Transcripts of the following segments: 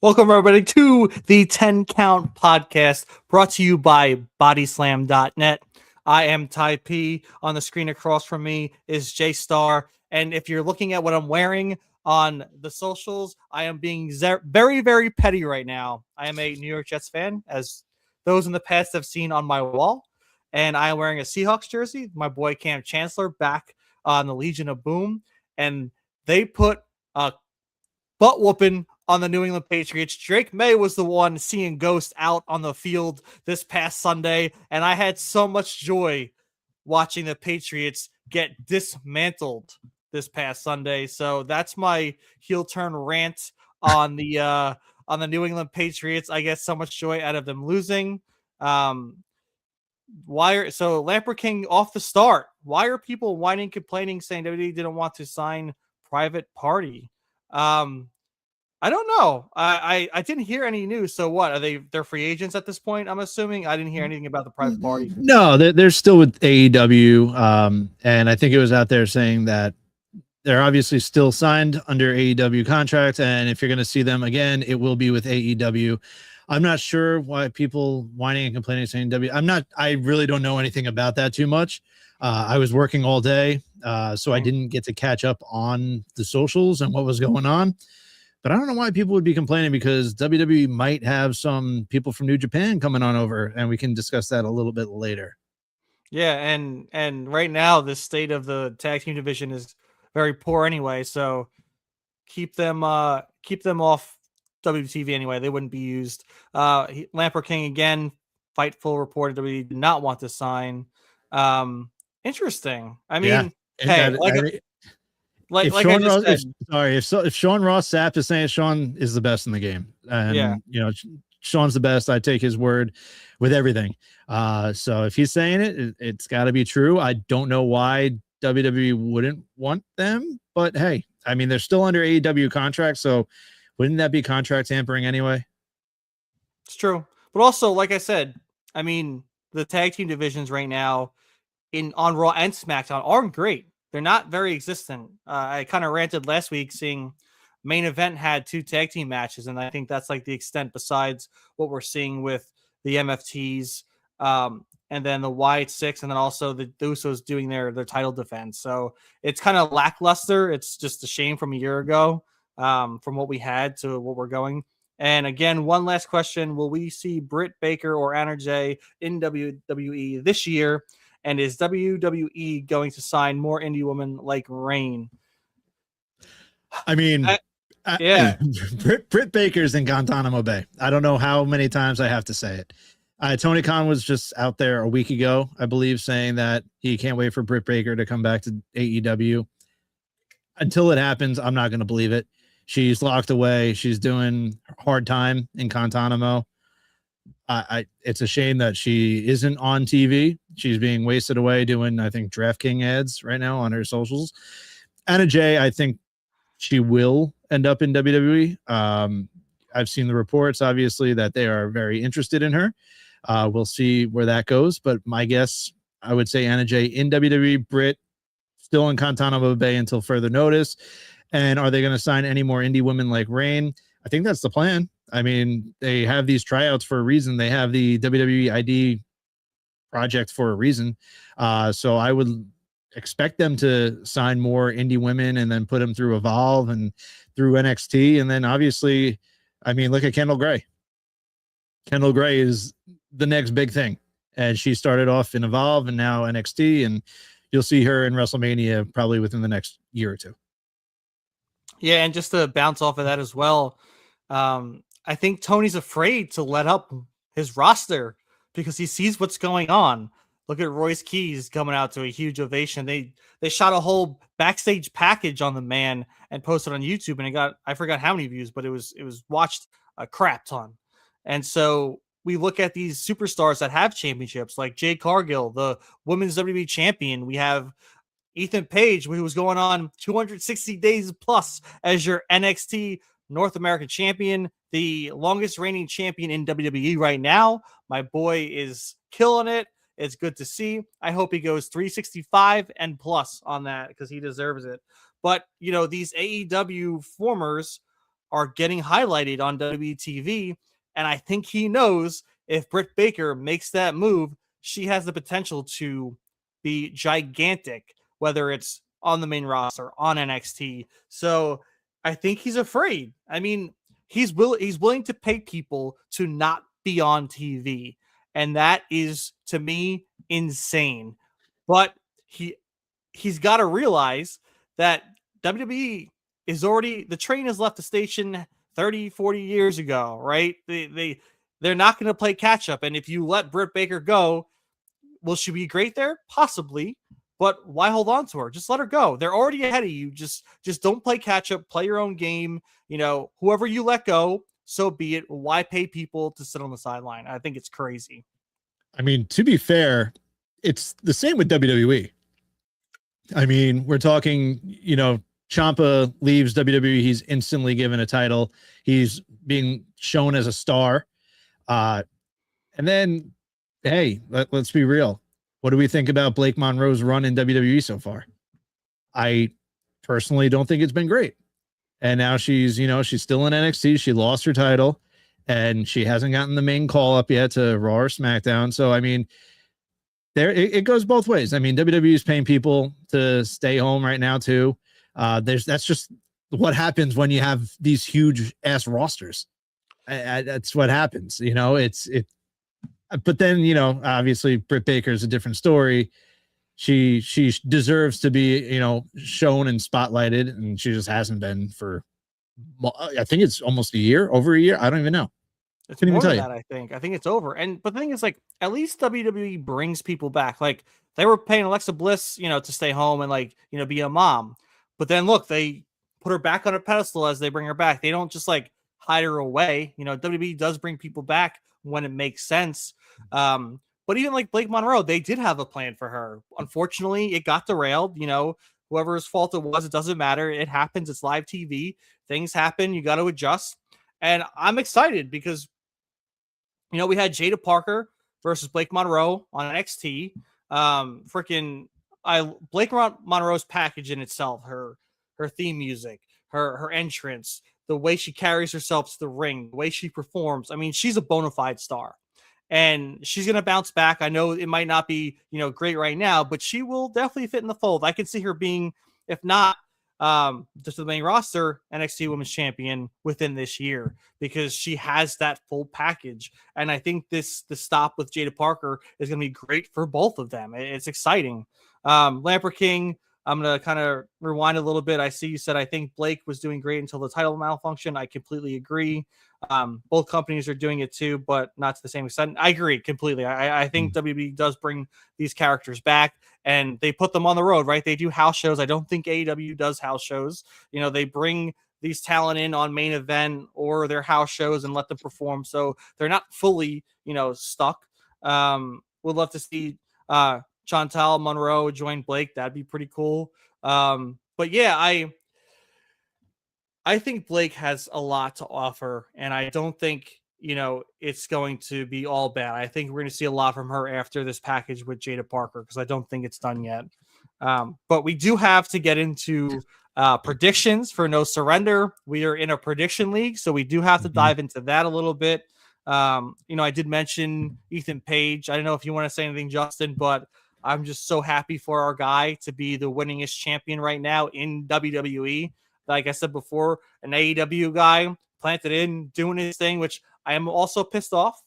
Welcome, everybody, to the 10 Count Podcast, brought to you by Bodyslam.net. I am Ty P. On the screen across from me is J Star. And if you're looking at what I'm wearing on the socials, I am being very, very petty right now. I am a New York Jets fan, as those in the past have seen on my wall. And I am wearing a Seahawks jersey. My boy Cam Chancellor back on the Legion of Boom. And they put a butt whooping on the New England Patriots. Drake May was the one seeing Ghost out on the field this past Sunday, and I had so much joy watching the Patriots get dismantled this past Sunday. So that's my heel turn rant on the New England Patriots. I get so much joy out of them losing. So Lamper King off the start. Why are people whining, complaining, saying WWE didn't want to sign Private Party? I don't know. I didn't hear any news. So what? They're free agents at this point, I'm assuming? I didn't hear anything about the Private Party. No, they're still with AEW. And I think it was out there saying that they're obviously still signed under AEW contracts. And if you're going to see them again, it will be with AEW. I'm not sure why people whining and complaining saying W. I really don't know anything about that too much. I was working all day, so I didn't get to catch up on the socials and what was going on. But I don't know why people would be complaining, because WWE might have some people from New Japan coming on over, and we can discuss that a little bit later. Yeah, and right now the state of the tag team division is very poor anyway, so keep them off WTV anyway. They wouldn't be used. Lamper King again, Fightful reported WWE did not want to sign. Interesting. I mean, if Sean Ross Sapp is saying Sean is the best in the game, and Sean's the best. I take his word with everything. So if he's saying it's got to be true. I don't know why WWE wouldn't want them, but hey, I mean, they're still under AEW contract, so wouldn't that be contract tampering anyway? It's true. But also, like I said, I mean, the tag team divisions right now on Raw and SmackDown aren't great. They're not very existent. I kind of ranted last week seeing main event had 2 tag team matches, and I think that's like the extent besides what we're seeing with the MFTs, and then the Wyatt Six, and then also the Usos doing their title defense. So it's kind of lackluster. It's just a shame from a year ago, from what we had to what we're going. And again, one last question: will we see Britt Baker or Anna Jay in WWE this year? And is WWE going to sign more indie women like Rain? I mean, yeah, Britt Baker's in Guantanamo Bay. I don't know how many times I have to say it. Tony Khan was just out there a week ago, I believe, saying that he can't wait for Britt Baker to come back to AEW. Until it happens, I'm not going to believe it. She's locked away. She's doing hard time in Guantanamo. It's a shame that she isn't on TV. She's being wasted away doing, I think, DraftKings ads right now on her socials. Anna Jay, I think she will end up in WWE. I've seen the reports, obviously, that they are very interested in her. We'll see where that goes. But my guess, I would say Anna Jay in WWE, Britt still in Guantanamo Bay until further notice. And are they going to sign any more indie women like Rain? I think that's the plan. I mean, they have these tryouts for a reason. They have the WWE ID project for a reason. So I would expect them to sign more indie women and then put them through Evolve and through NXT. And then obviously, I mean, look at Kendall Gray. Kendall Gray is the next big thing. And she started off in Evolve and now NXT. And you'll see her in WrestleMania probably within the next year or two. Yeah, and just to bounce off of that as well, I think Tony's afraid to let up his roster because he sees what's going on. Look at Royce Keys coming out to a huge ovation. They shot a whole backstage package on the man and posted on YouTube, and it got, I forgot how many views, but it was watched a crap ton. And so we look at these superstars that have championships, like Jade Cargill, the women's WWE champion. We have Ethan Page, who was going on 260 days plus as your NXT North American champion, the longest reigning champion in WWE right now. My boy is killing it. It's good to see. I hope he goes 365 and plus on that because he deserves it. But, you know, these AEW formers are getting highlighted on WWE TV, and I think he knows if Britt Baker makes that move, she has the potential to be gigantic, whether it's on the main roster, on NXT. So I think he's afraid. I mean, he's willing to pay people to not be on TV. And that is, to me, insane. But he's got to realize that WWE is already, the train has left the station 30, 40 years ago, right? They're not going to play catch up. And if you let Britt Baker go, will she be great there? Possibly. But why hold on to her? Just let her go. They're already ahead of you. Just don't play catch up. Play your own game. You know, whoever you let go, so be it. Why pay people to sit on the sideline? I think it's crazy. I mean, to be fair, it's the same with WWE. I mean, we're talking, you know, Ciampa leaves WWE. He's instantly given a title. He's being shown as a star. And then, hey, let's be real. What do we think about Blake Monroe's run in WWE so far? I personally don't think it's been great. And now she's still in NXT. She lost her title and she hasn't gotten the main call up yet to Raw or SmackDown. So, I mean, it goes both ways. I mean, WWE is paying people to stay home right now too. That's just what happens when you have these huge ass rosters. That's what happens. You know, but then, you know, obviously Britt Baker is a different story. She deserves to be, you know, shown and spotlighted, and she just hasn't been for, I think it's almost over a year. I don't even know. It's more than that, I think it's over. But the thing is, like, at least WWE brings people back. Like, they were paying Alexa Bliss, you know, to stay home and, like, you know, be a mom. But then look, they put her back on a pedestal as they bring her back. They don't just like hide her away. WWE does bring people back when it makes sense. But even like Blake Monroe, they did have a plan for her. Unfortunately, it got derailed. Whoever's fault it was, it doesn't matter. It happens. It's live TV. Things happen. You got to adjust. And I'm excited because, we had Jada Parker versus Blake Monroe on NXT. Blake Monroe's package in itself, her theme music, her entrance, the way she carries herself to the ring, the way she performs. I mean, she's a bona fide star. And she's going to bounce back. I know it might not be, great right now, but she will definitely fit in the fold. I can see her being, if not just the main roster, NXT Women's Champion within this year because she has that full package. And I think the stop with Jada Parker is going to be great for both of them. It's exciting. Lamper King, I'm going to kind of rewind a little bit. I see you said, I think Blake was doing great until the title malfunction. I completely agree. Both companies are doing it too, but not to the same extent. I agree completely. I think WWE does bring these characters back and they put them on the road, right? They do house shows. I don't think AEW does house shows. They bring these talent in on main event or their house shows and let them perform. So they're not fully, stuck. Would love to see Chantal Monroe join Blake. That'd be pretty cool. But yeah, I think Blake has a lot to offer, and I don't think, it's going to be all bad. I think we're going to see a lot from her after this package with Jada Parker because I don't think it's done yet. But we do have to get into predictions for No Surrender. We are in a prediction league, so we do have to dive into that a little bit. I did mention Ethan Page. I don't know if you want to say anything, Justin, but I'm just so happy for our guy to be the winningest champion right now in WWE. Like I said before, an AEW guy planted in, doing his thing, which I am also pissed off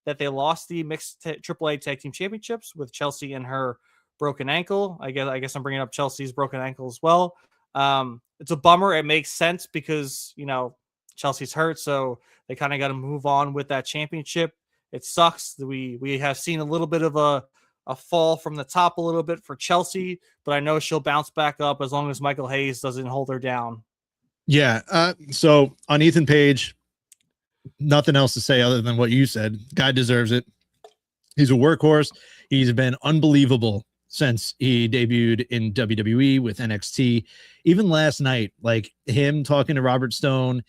that they lost the mixed AAA tag team championships with Chelsea and her broken ankle. I guess I'm bringing up Chelsea's broken ankle as well. It's a bummer. It makes sense because, Chelsea's hurt, so they kind of got to move on with that championship. It sucks that we have seen a little bit of a fall from the top a little bit for Chelsea, but I know she'll bounce back up as long as Michael Hayes doesn't hold her down. Yeah. So on Ethan Page, nothing else to say other than what you said. Guy deserves it. He's a workhorse. He's been unbelievable since he debuted in WWE with NXT. Even last night, like him talking to Robert Stone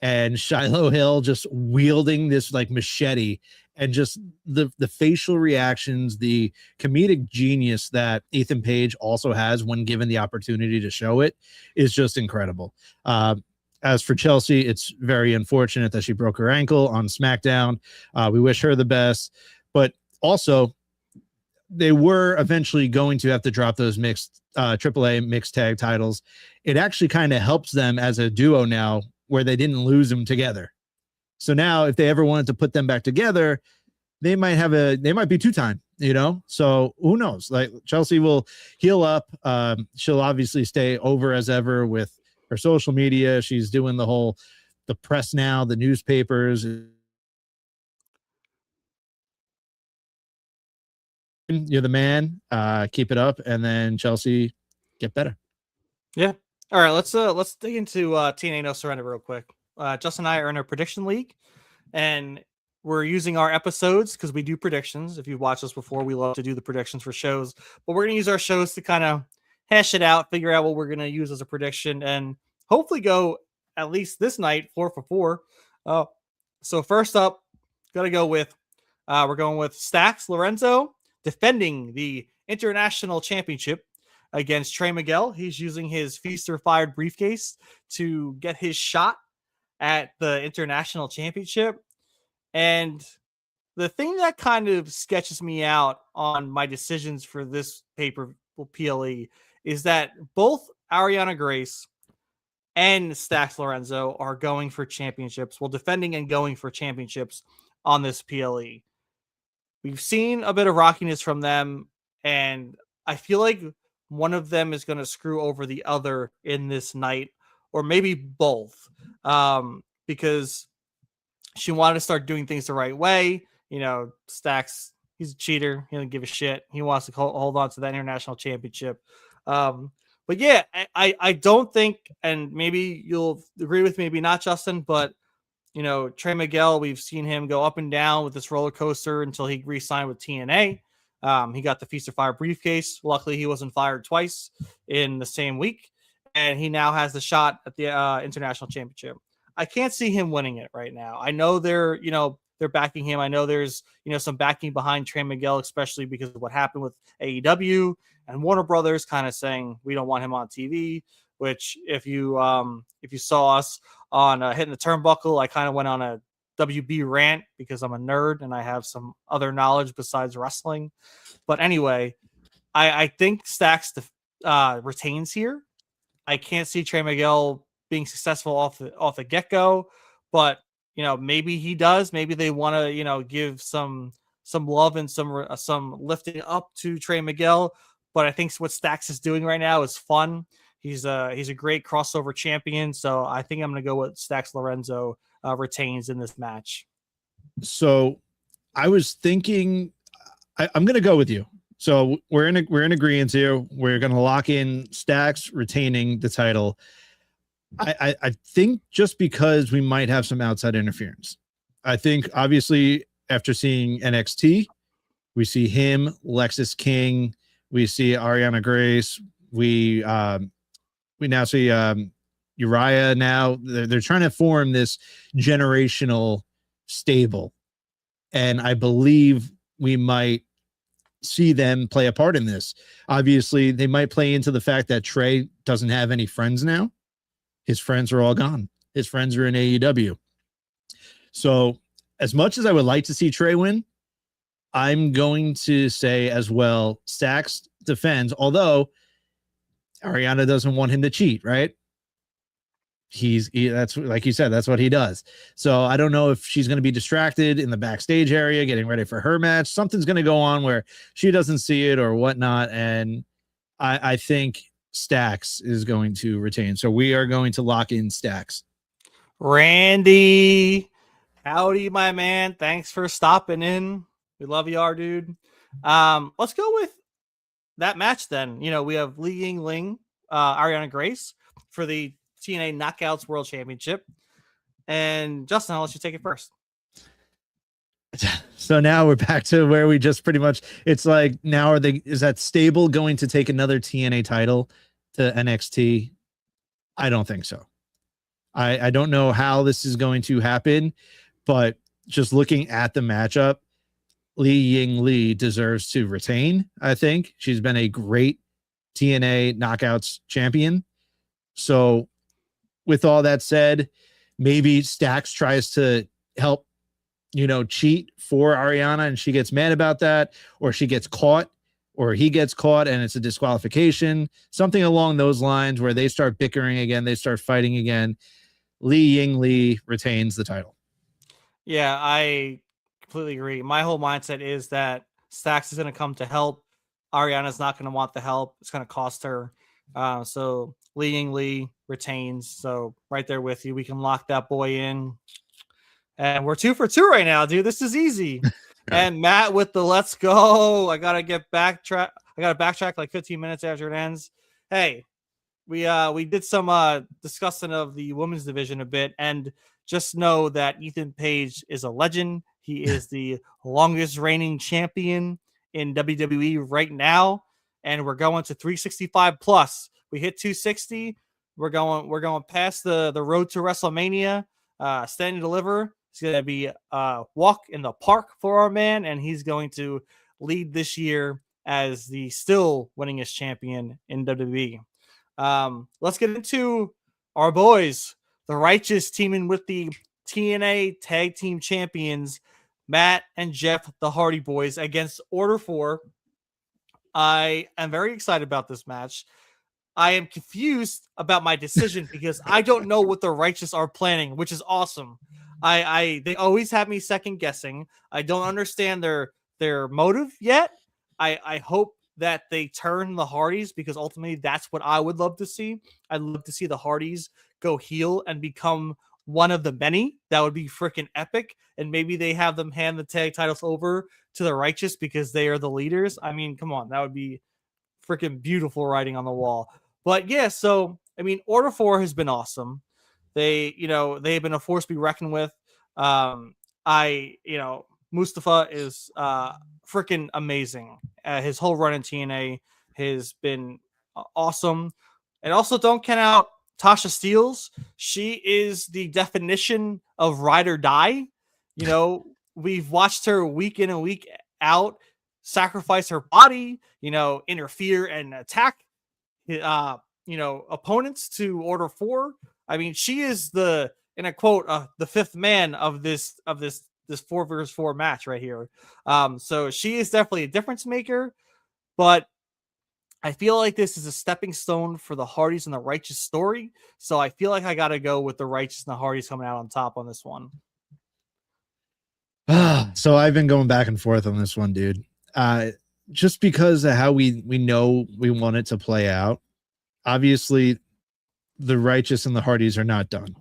and Shiloh Hill just wielding this like machete, and just the facial reactions, the comedic genius that Ethan Page also has when given the opportunity to show it is just incredible. As for Chelsea, it's very unfortunate that she broke her ankle on SmackDown. We wish her the best, but also they were eventually going to have to drop those mixed AAA mixed tag titles. It actually kind of helps them as a duo now where they didn't lose them together. So now if they ever wanted to put them back together, they might be two-time, so who knows? Like Chelsea will heal up. She'll obviously stay over as ever with her social media. She's doing the press now, the newspapers. You're the man. Keep it up, and then Chelsea get better. Yeah. All right. Let's dig into TNA No Surrender real quick. Justin and I are in a prediction league, and we're using our episodes because we do predictions. If you've watched us before, we love to do the predictions for shows, but we're going to use our shows to kind of hash it out, figure out what we're going to use as a prediction, and hopefully go at least this night 4 for 4. So first up, we're going with Stax Lorenzo defending the International Championship against Trey Miguel. He's using his Feast or Fired briefcase to get his shot at the International Championship. And the thing that kind of sketches me out on my decisions for this paper PLE is that both Ariana Grace and Stax Lorenzo are going for championships, defending and going for championships on this PLE. We've seen a bit of rockiness from them, and I feel like one of them is going to screw over the other in this night, or maybe both, because she wanted to start doing things the right way. Stax, he's a cheater. He doesn't give a shit. He wants to hold on to that international championship. But yeah, I don't think, and maybe you'll agree with me, maybe not, Justin, but Trey Miguel, we've seen him go up and down with this roller coaster until he re-signed with TNA. He got the Feast or Fire briefcase. Luckily, he wasn't fired twice in the same week, and he now has the shot at the international championship. I can't see him winning it right now. I know they're backing him. I know there's some backing behind Trey Miguel, especially because of what happened with AEW and Warner Brothers, kind of saying we don't want him on TV. Which, if you saw us on Hitting the Turnbuckle, I kind of went on a WB rant because I'm a nerd and I have some other knowledge besides wrestling. But anyway, I think Stacks retains here. I can't see Trey Miguel being successful off the get go, but maybe he does. Maybe they want to give some love and some lifting up to Trey Miguel. But I think what Stacks is doing right now is fun. He's a great crossover champion, so I think I'm going to go with Stacks Lorenzo retains in this match. So I was thinking I'm going to go with you. So we're in agreement here. We're going to lock in Stacks retaining the title. I think just because we might have some outside interference. I think obviously after seeing NXT, we see him, Lexis King, we see Ariana Grace, we now see Uriah. Now they're trying to form this generational stable, and I believe we might see them play a part in this. Obviously, they might play into the fact that Trey doesn't have any friends now. His friends are all gone. His friends are in AEW. So as much as I would like to see Trey win, I'm going to say as well, Stacks defends, although Ariana doesn't want him to cheat, right? That's like you said, that's what he does. So I don't know if she's going to be distracted in the backstage area getting ready for her match. Something's going to go on where she doesn't see it or whatnot. And I think Stacks is going to retain. So we are going to lock in Stacks. Randy, howdy, my man. Thanks for stopping in. We love you, our dude. Let's go with that match then. We have Li Yingling, Ariana Grace for the TNA Knockouts World Championship. And Justin, I'll let you take it first. So now we're back to where we just pretty much, it's like, now is that stable going to take another TNA title to NXT? I don't think so. I don't know how this is going to happen, but just looking at the matchup, Li Yingling deserves to retain. I think she's been a great TNA Knockouts champion. So with all that said, maybe Stacks tries to help, cheat for Ariana and she gets mad about that, or she gets caught, or he gets caught and it's a disqualification, something along those lines where they start bickering again, they start fighting again. Li Yingling retains the title. Yeah, I completely agree. My whole mindset is that Stacks is going to come to help. Ariana's not going to want the help. It's going to cost her. So Li Yingling retains. So right there with you. We can lock that boy in. And we're 2 for 2 right now, dude. This is easy. And Matt with the let's go. I got to backtrack like 15 minutes after it ends. Hey, we did some discussing of the women's division a bit, and just know that Ethan Page is a legend. He is the longest reigning champion in WWE right now, and we're going to 365 plus. We hit 260. We're going past the road to WrestleMania. Stand and Deliver. It's going to be a walk in the park for our man, and he's going to lead this year as the still winningest champion in WWE. Let's get into our boys, the Righteous, teaming with the TNA Tag Team Champions, Matt and Jeff, the Hardy Boys, against Order 4. I am very excited about this match. I am confused about my decision because I don't know what the Righteous are planning, which is awesome. They always have me second guessing. I don't understand their motive yet. I hope that they turn the Hardys, because ultimately that's what I would love to see. I'd love to see the Hardys go heel and become one of the many. That would be freaking epic. And maybe they have them hand the tag titles over to the Righteous because they are the leaders. I mean, come on, that would be freaking beautiful writing on the wall. But yeah, so I mean, Order 4 has been awesome. They've been a force to be reckoned with. Mustafa is freaking amazing. His whole run in TNA has been awesome. And also, don't count out Tasha Steelz. She is the definition of ride or die. We've watched her week in and week out sacrifice her body, interfere and attack, opponents to Order 4. I mean, she is in a quote, the fifth man of this 4 versus 4 match right here. So she is definitely a difference maker, but I feel like this is a stepping stone for the Hardys and the Righteous story. So I feel like I got to go with the Righteous and the Hardys coming out on top on this one. So I've been going back and forth on this one, dude. Just because of how we know we want it to play out. Obviously, the Righteous and the Hardys are not done.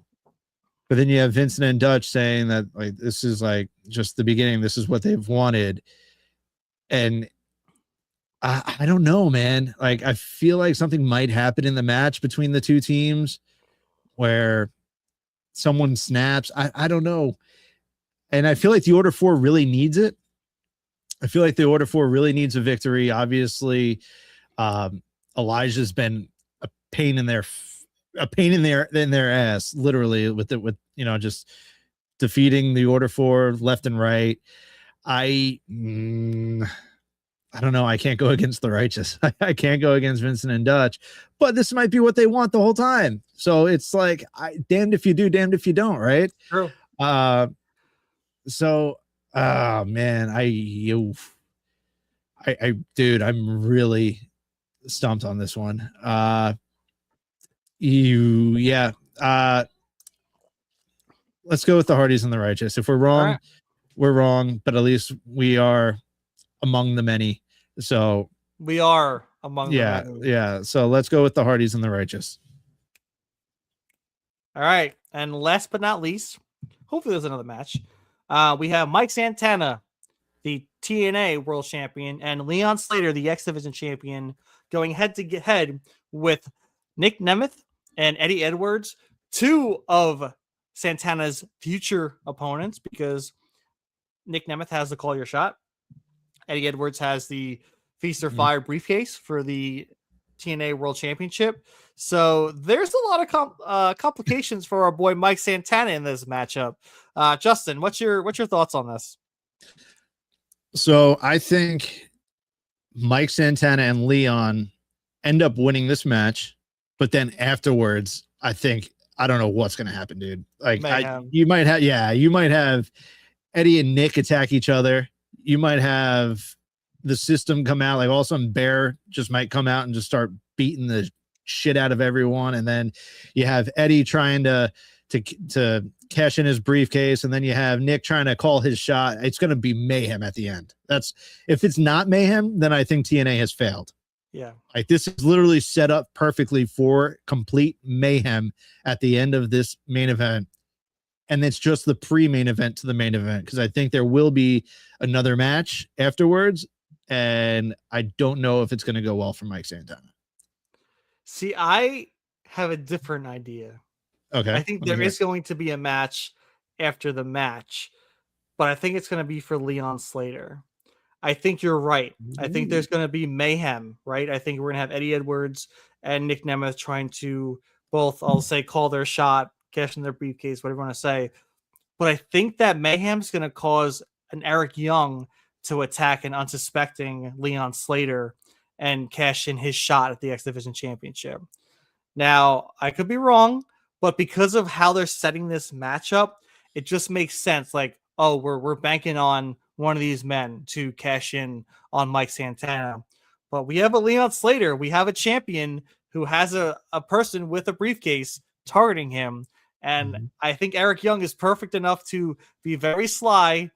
But then you have Vincent and Dutch saying that like this is like just the beginning. This is what they've wanted. And I don't know, man. Like, I feel like something might happen in the match between the two teams where someone snaps. I don't know. And I feel like the Order 4 really needs it. I feel like the Order 4 really needs a victory. Obviously, Elijah's been a pain in their ass, literally, with just defeating the Order 4 left and right. I don't know. I can't go against the Righteous. I can't go against Vincent and Dutch, but this might be what they want the whole time. So it's like, damned if you do, damned if you don't, right? True. Man, dude, I'm really stumped on this one. Let's go with the Hardys and the Righteous. If we're wrong, right, we're wrong, but at least we are among the many. So we are among the many. Yeah. So let's go with the Hardys and the Righteous. All right. And last but not least, hopefully there's another match. We have Mike Santana, the TNA World Champion, and Leon Slater, the X Division Champion, going head to head with Nick Nemeth and Eddie Edwards, two of Santana's future opponents, because Nick Nemeth has the Call Your Shot. Eddie Edwards has the Feast or Fire briefcase for the TNA World Championship. So there's a lot of complications for our boy Mike Santana in this matchup. Justin, what's your thoughts on this? So I think Mike Santana and Leon end up winning this match, but then afterwards, I don't know what's going to happen, dude. Like you might have Eddie and Nick attack each other. You might have the system come out, like all of a sudden Bear just might come out and just start beating the shit out of everyone. And then you have Eddie trying to cash in his briefcase. And then you have Nick trying to call his shot. It's going to be mayhem at the end. If it's not mayhem, then I think TNA has failed. Yeah. Like, this is literally set up perfectly for complete mayhem at the end of this main event. And it's just the pre-main event to the main event, because I think there will be another match afterwards. And I don't know if it's going to go well for Mike Santana. See, I have a different idea. Okay. I think there is going to be a match after the match, but I think it's going to be for Leon Slater. I think you're right. I think there's going to be mayhem, right? I think we're going to have Eddie Edwards and Nick Nemeth trying to both, I'll say, call their shot, cash in their briefcase, whatever you want to say. But I think that mayhem is going to cause an Eric Young to attack an unsuspecting Leon Slater and cash in his shot at the X Division Championship. Now, I could be wrong, but because of how they're setting this matchup, it just makes sense. Like, oh, we're banking on one of these men to cash in on Mike Santana. But we have a Leon Slater. We have a champion who has a person with a briefcase targeting him. And I think Eric Young is perfect enough to be very sly,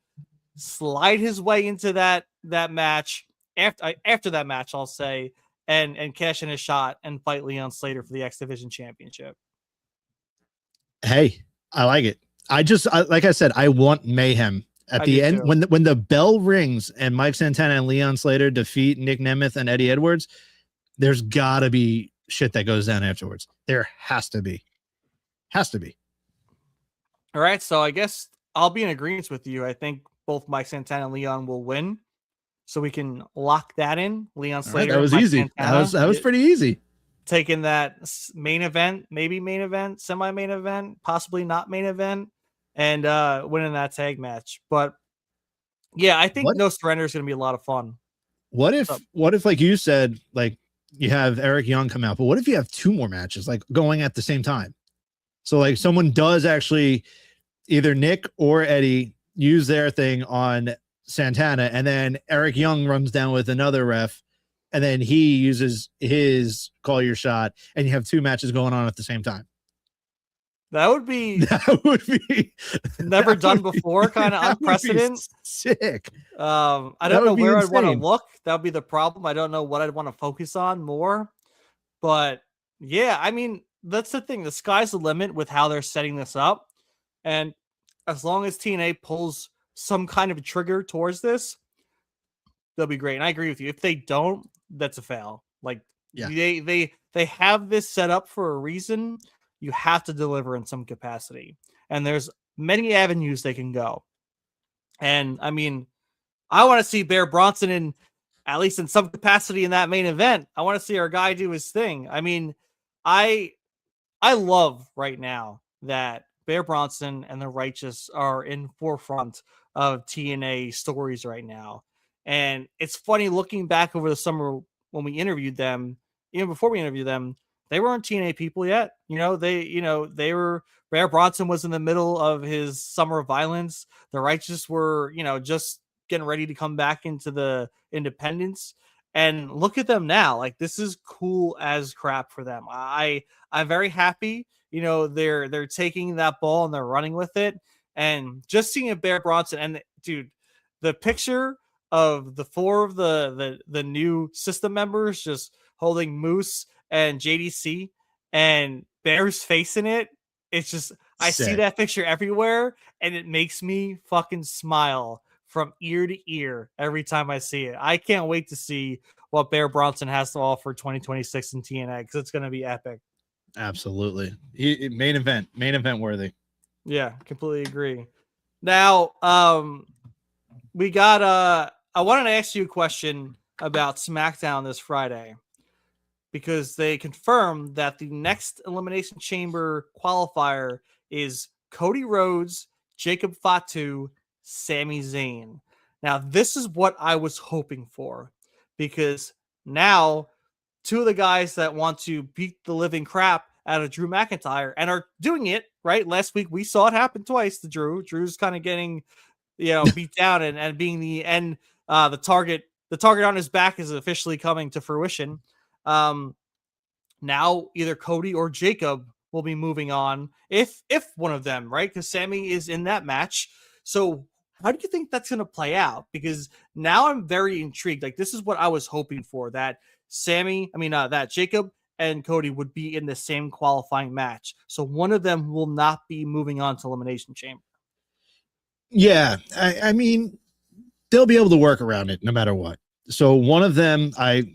slide his way into that match after that match, I'll say, and cash in his shot and fight Leon Slater for the X Division Championship. Hey, I like it. Like I said, I want mayhem at the end. Too. When the bell rings and Mike Santana and Leon Slater defeat Nick Nemeth and Eddie Edwards, there's gotta be shit that goes down afterwards. There has to be. All right. So I guess I'll be in agreement with you. I think both Mike Santana and Leon will win. So we can lock that in. Leon All right, Slater that and was Mike easy. Santana. That was pretty easy. Taking that main event, maybe main event, semi-main event, possibly not main event, and winning that tag match. But yeah, I think No Surrender is going to be a lot of fun. What if like you said, like you have Eric Young come out, but what if you have two more matches like going at the same time? So like someone does actually, either Nick or Eddie, use their thing on Santana, and then Eric Young runs down with another ref, and then he uses his call your shot, and you have two matches going on at the same time. That would be never that done would before, be, kind of unprecedented. Sick. I don't know where I'd want to look. That would be the problem. I don't know what I'd want to focus on more. But yeah, I mean, that's the thing. The sky's the limit with how they're setting this up. And as long as TNA pulls some kind of a trigger towards this, they'll be great. And I agree with you. If they don't, that's a fail. Like they have this set up for a reason. You have to deliver in some capacity. And there's many avenues they can go. And I mean, I want to see Bear Bronson in at least in some capacity in that main event. I want to see our guy do his thing. I mean, I love right now that Bear Bronson and the Righteous are in forefront of TNA stories right now. And it's funny looking back over the summer when we interviewed them, even before we interviewed them, they weren't TNA people yet. They were, Bear Bronson was in the middle of his summer of violence. The Righteous were, just getting ready to come back into the independents. And look at them now. Like, this is cool as crap for them. I'm very happy. They're taking that ball and they're running with it. And just seeing a Bear Bronson, and dude, the picture of the four of the new system members just holding Moose and JDC and Bear's face in it. It's just, I see that picture everywhere and it makes me fucking smile from ear to ear every time I see it. I can't wait to see what Bear Bronson has to offer 2026 in TNA because it's going to be epic. Absolutely. Main event worthy. Yeah, completely agree. Now, we got I wanted to ask you a question about SmackDown this Friday because they confirmed that the next Elimination Chamber qualifier is Cody Rhodes, Jacob Fatu, Sami Zayn. Now, this is what I was hoping for because now two of the guys that want to beat the living crap out of Drew McIntyre and are doing it, right? Last week, we saw it happen twice to Drew. Drew's kind of getting, beat down and being the end, the target on his back is officially coming to fruition. Now either Cody or Jacob will be moving on if one of them, right? Because Sami is in that match. So how do you think that's going to play out? Because now I'm very intrigued. Like, this is what I was hoping for, that that Jacob and Cody would be in the same qualifying match. So one of them will not be moving on to Elimination Chamber. Yeah. I mean, they'll be able to work around it no matter what. So one of them, I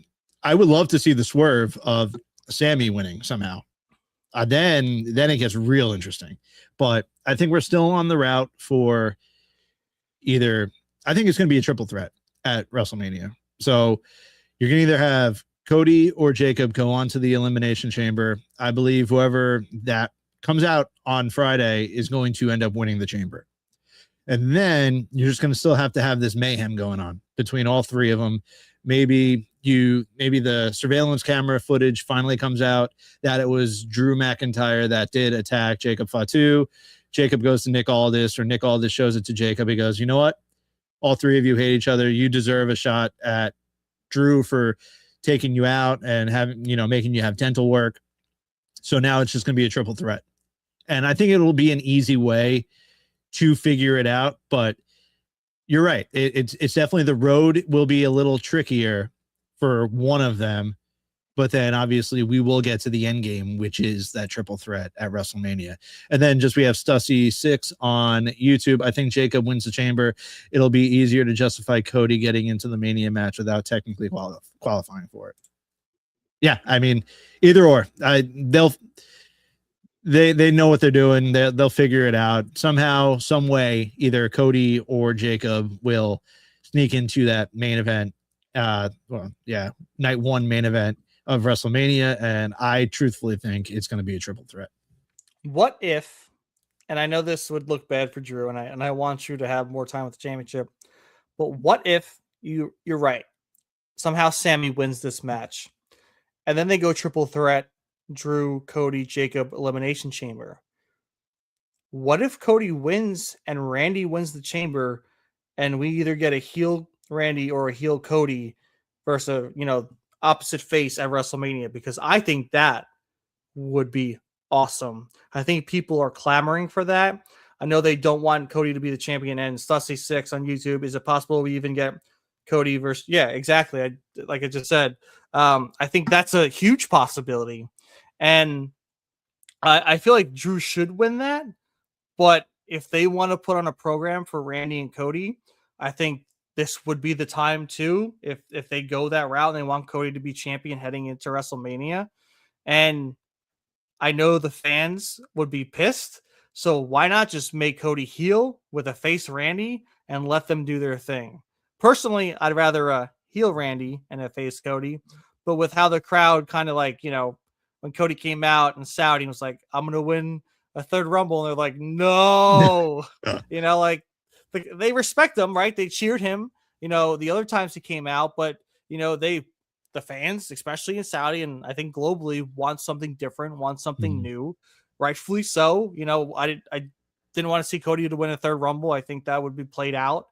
would love to see the swerve of Sami winning somehow. Then it gets real interesting. But I think we're still on the route for I think it's going to be a triple threat at WrestleMania. So you're going to either have Cody or Jacob go on to the Elimination Chamber. I believe whoever that comes out on Friday is going to end up winning the chamber. And then you're just going to still have to have this mayhem going on between all three of them. Maybe the surveillance camera footage finally comes out that it was Drew McIntyre that did attack Jacob Fatu. Jacob goes to Nick Aldis, or Nick Aldis shows it to Jacob. He goes, you know what? All three of you hate each other. You deserve a shot at Drew for taking you out and making you have dental work. So now it's just going to be a triple threat. And I think it'll be an easy way to figure it out. But you're right. It's definitely, the road will be a little trickier for one of them. But then obviously we will get to the end game, which is that triple threat at WrestleMania. And then we have Stussy 6 on YouTube. I think Jacob wins the chamber. It'll be easier to justify Cody getting into the Mania match without technically qualifying for it. Yeah, I mean, either or. they know what they're doing. They'll figure it out somehow, some way. Either Cody or Jacob will sneak into that main event. Night one main event of WrestleMania, and I truthfully think it's going to be a triple threat. What if, and I know this would look bad for Drew, and I want you to have more time with the championship, but what if you're right? Somehow Sammy wins this match, and then they go triple threat, Drew, Cody, Jacob, Elimination Chamber. What if Cody wins and Randy wins the Chamber, and we either get a heel Randy or a heel Cody versus opposite face at WrestleMania? Because I think that would be awesome. I think people are clamoring for that. I know they don't want Cody to be the champion. And Stussy6 on YouTube, is it possible we even get Cody versus? Yeah, exactly. Like I just said, I think that's a huge possibility, and I feel like Drew should win that. But if they want to put on a program for Randy and Cody, I think this would be the time too. If they go that route and they want Cody to be champion heading into WrestleMania, and I know the fans would be pissed. So why not just make Cody heel with a face Randy and let them do their thing? Personally, I'd rather heel Randy and a face Cody. But with how the crowd kind of like, when Cody came out and Saudi was like, I'm going to win a third Rumble. And they're like, no, they respect him, right? They cheered him, the other times he came out, but, the fans, especially in Saudi and I think globally, want something different, want something new, rightfully so. I didn't want to see Cody to win a third Rumble. I think that would be played out.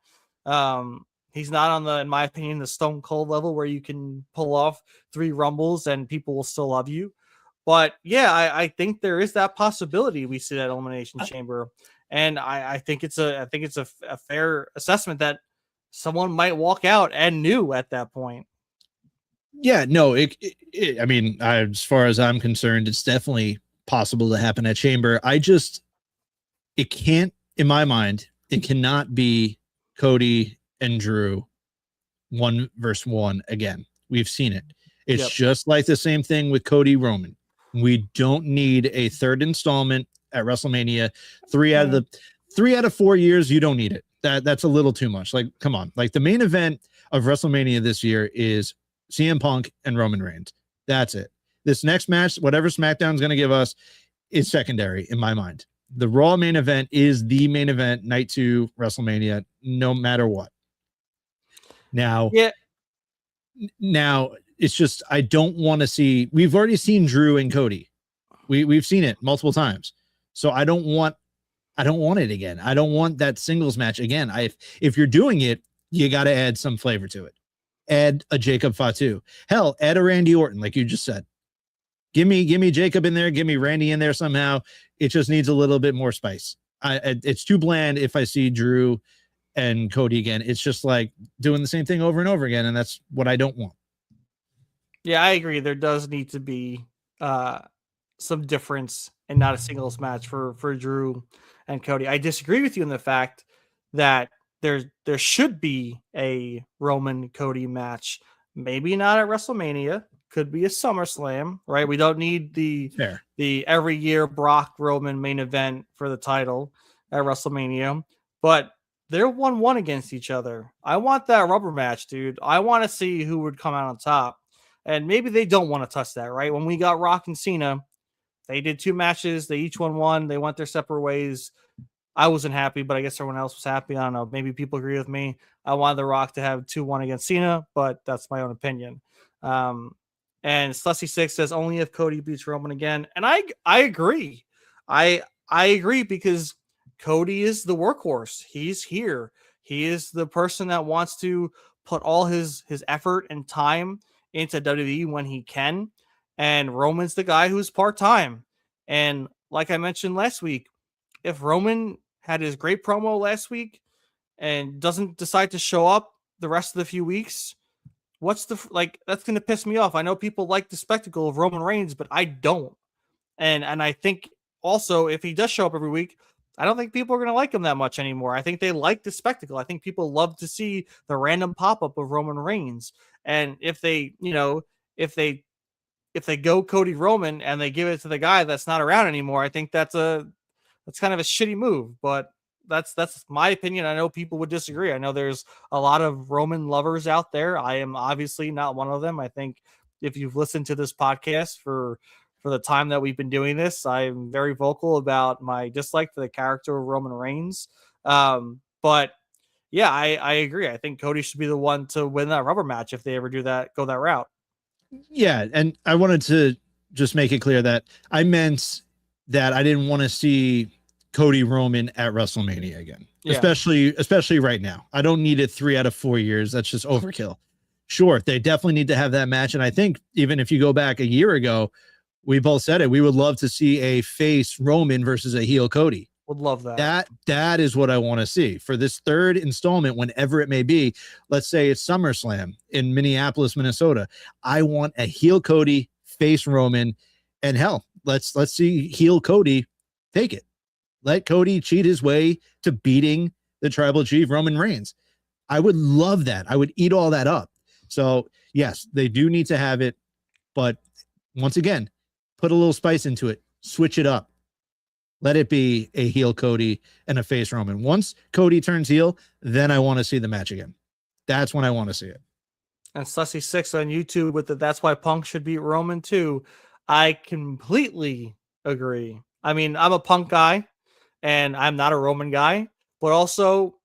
He's not on in my opinion, the Stone Cold level where you can pull off 3 Rumbles and people will still love you. But yeah, I think there is that possibility we see that Elimination Chamber, and I think it's a fair assessment that someone might walk out and new at that point. Yeah, no, I mean, as far as I'm concerned, it's definitely possible to happen at Chamber. It can't, in my mind, it cannot be Cody and Drew 1 versus 1 again. We've seen it. It's just like the same thing with Cody Roman. We don't need a third installment at WrestleMania. 3 out of 4 years, you don't need it. That's a little too much. Like, come on. Like, the main event of WrestleMania this year is CM Punk and Roman Reigns. That's it. This next match, whatever SmackDown's going to give us, is secondary in my mind. The Raw main event is the main event, night 2 WrestleMania, no matter what. Now, it's just, I don't want to see, we've already seen Drew and Cody. We've seen it multiple times. So I don't want it again. I don't want that singles match again. If you're doing it, you got to add some flavor to it. Add a Jacob Fatu. Hell, add a Randy Orton, like you just said. Give me Jacob in there. Give me Randy in there somehow. It just needs a little bit more spice. It's too bland if I see Drew and Cody again. It's just like doing the same thing over and over again, and that's what I don't want. Yeah, I agree. There does need to be some difference and not a singles match for Drew and Cody. I disagree with you in the fact that there should be a Roman Cody match. Maybe not at WrestleMania. Could be a SummerSlam, right? We don't need the every year Brock Roman main event for the title at WrestleMania, but they're 1-1 against each other. I want that rubber match, dude. I want to see who would come out on top. And maybe they don't want to touch that, right? When we got Rock and Cena, they did 2 matches. They each won. They went their separate ways. I wasn't happy, but I guess everyone else was happy. I don't know. Maybe people agree with me. I wanted The Rock to have 2-1 against Cena, but that's my own opinion. And Stussy6 says only if Cody beats Roman again. And I agree. I agree because Cody is the workhorse. He's here. He is the person that wants to put all his effort and time into WWE when he can. And Roman's the guy who's part-time. And like I mentioned last week, if Roman had his great promo last week and doesn't decide to show up the rest of the few weeks, that's going to piss me off. I know people like the spectacle of Roman Reigns, but I don't. And I think also if he does show up every week, I don't think people are going to like him that much anymore. I think they like the spectacle. I think people love to see the random pop-up of Roman Reigns. And if they if they go Cody Roman and they give it to the guy that's not around anymore, I think that's kind of a shitty move. But that's my opinion. I know people would disagree. I know there's a lot of Roman lovers out there. I am obviously not one of them. I think if you've listened to this podcast for the time that we've been doing this, I'm very vocal about my dislike for the character of Roman Reigns. But yeah, I agree. I think Cody should be the one to win that rubber match if they ever go that route. Yeah, and I wanted to just make it clear that I meant that I didn't want to see Cody Roman at WrestleMania again, Yeah. especially right now. I don't need it 3 out of 4 years. That's just overkill. Sure, they definitely need to have that match, and I think even if you go back a year ago, we both said it. We would love to see a face Roman versus a heel Cody. Would love that. That is what I want to see for this third installment, whenever it may be. Let's say it's SummerSlam in Minneapolis, Minnesota. I want a heel Cody, face Roman, and hell, let's see heel Cody take it. Let Cody cheat his way to beating the tribal chief Roman Reigns. I would love that. I would eat all that up. So yes, they do need to have it, but once again, put a little spice into it, switch it up. Let it be a heel Cody and a face Roman. Once Cody turns heel, then I want to see the match again. That's when I want to see it. And Sussy6 on YouTube with that's why Punk should beat Roman too. I completely agree. I mean, I'm a Punk guy and I'm not a Roman guy, but also,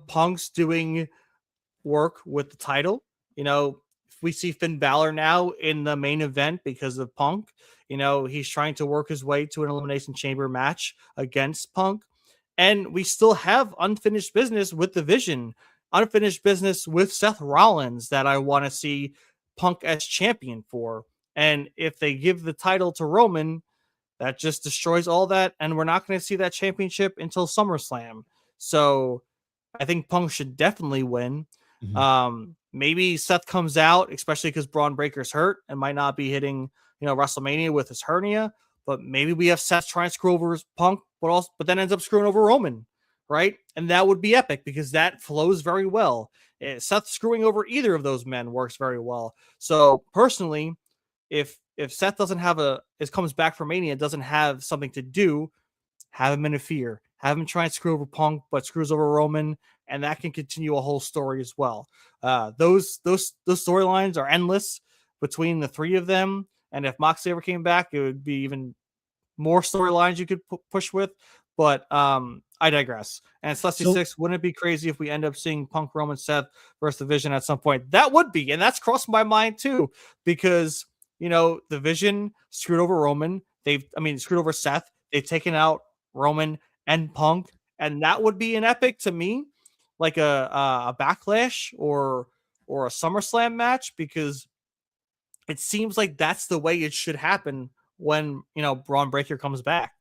Punk's doing work with the title. If we see Finn Balor now in the main event because of Punk, he's trying to work his way to an Elimination Chamber match against Punk. And we still have unfinished business with the Vision, unfinished business with Seth Rollins that I want to see Punk as champion for. And if they give the title to Roman, that just destroys all that. And we're not going to see that championship until SummerSlam. So I think Punk should definitely win. Mm-hmm. Maybe Seth comes out, especially because Braun Breaker's hurt and might not be hitting, WrestleMania with his hernia. But maybe we have Seth trying to screw over Punk, but then ends up screwing over Roman, right? And that would be epic because that flows very well. Seth screwing over either of those men works very well. So personally, if Seth comes back from Mania, doesn't have something to do, have him interfere, have him try and screw over Punk, but screws over Roman, and that can continue a whole story as well. Those storylines are endless between the three of them. And if Moxley ever came back, it would be even more storylines you could push with. But I digress. And Sussy6, wouldn't it be crazy if we end up seeing Punk, Roman, Seth versus the Vision at some point? That would be. And that's crossed my mind too, because, the Vision screwed over Roman. Screwed over Seth. They've taken out Roman and Punk. And that would be an epic to me, like a Backlash or a SummerSlam match, because it seems like that's the way it should happen when, Braun Breaker comes back.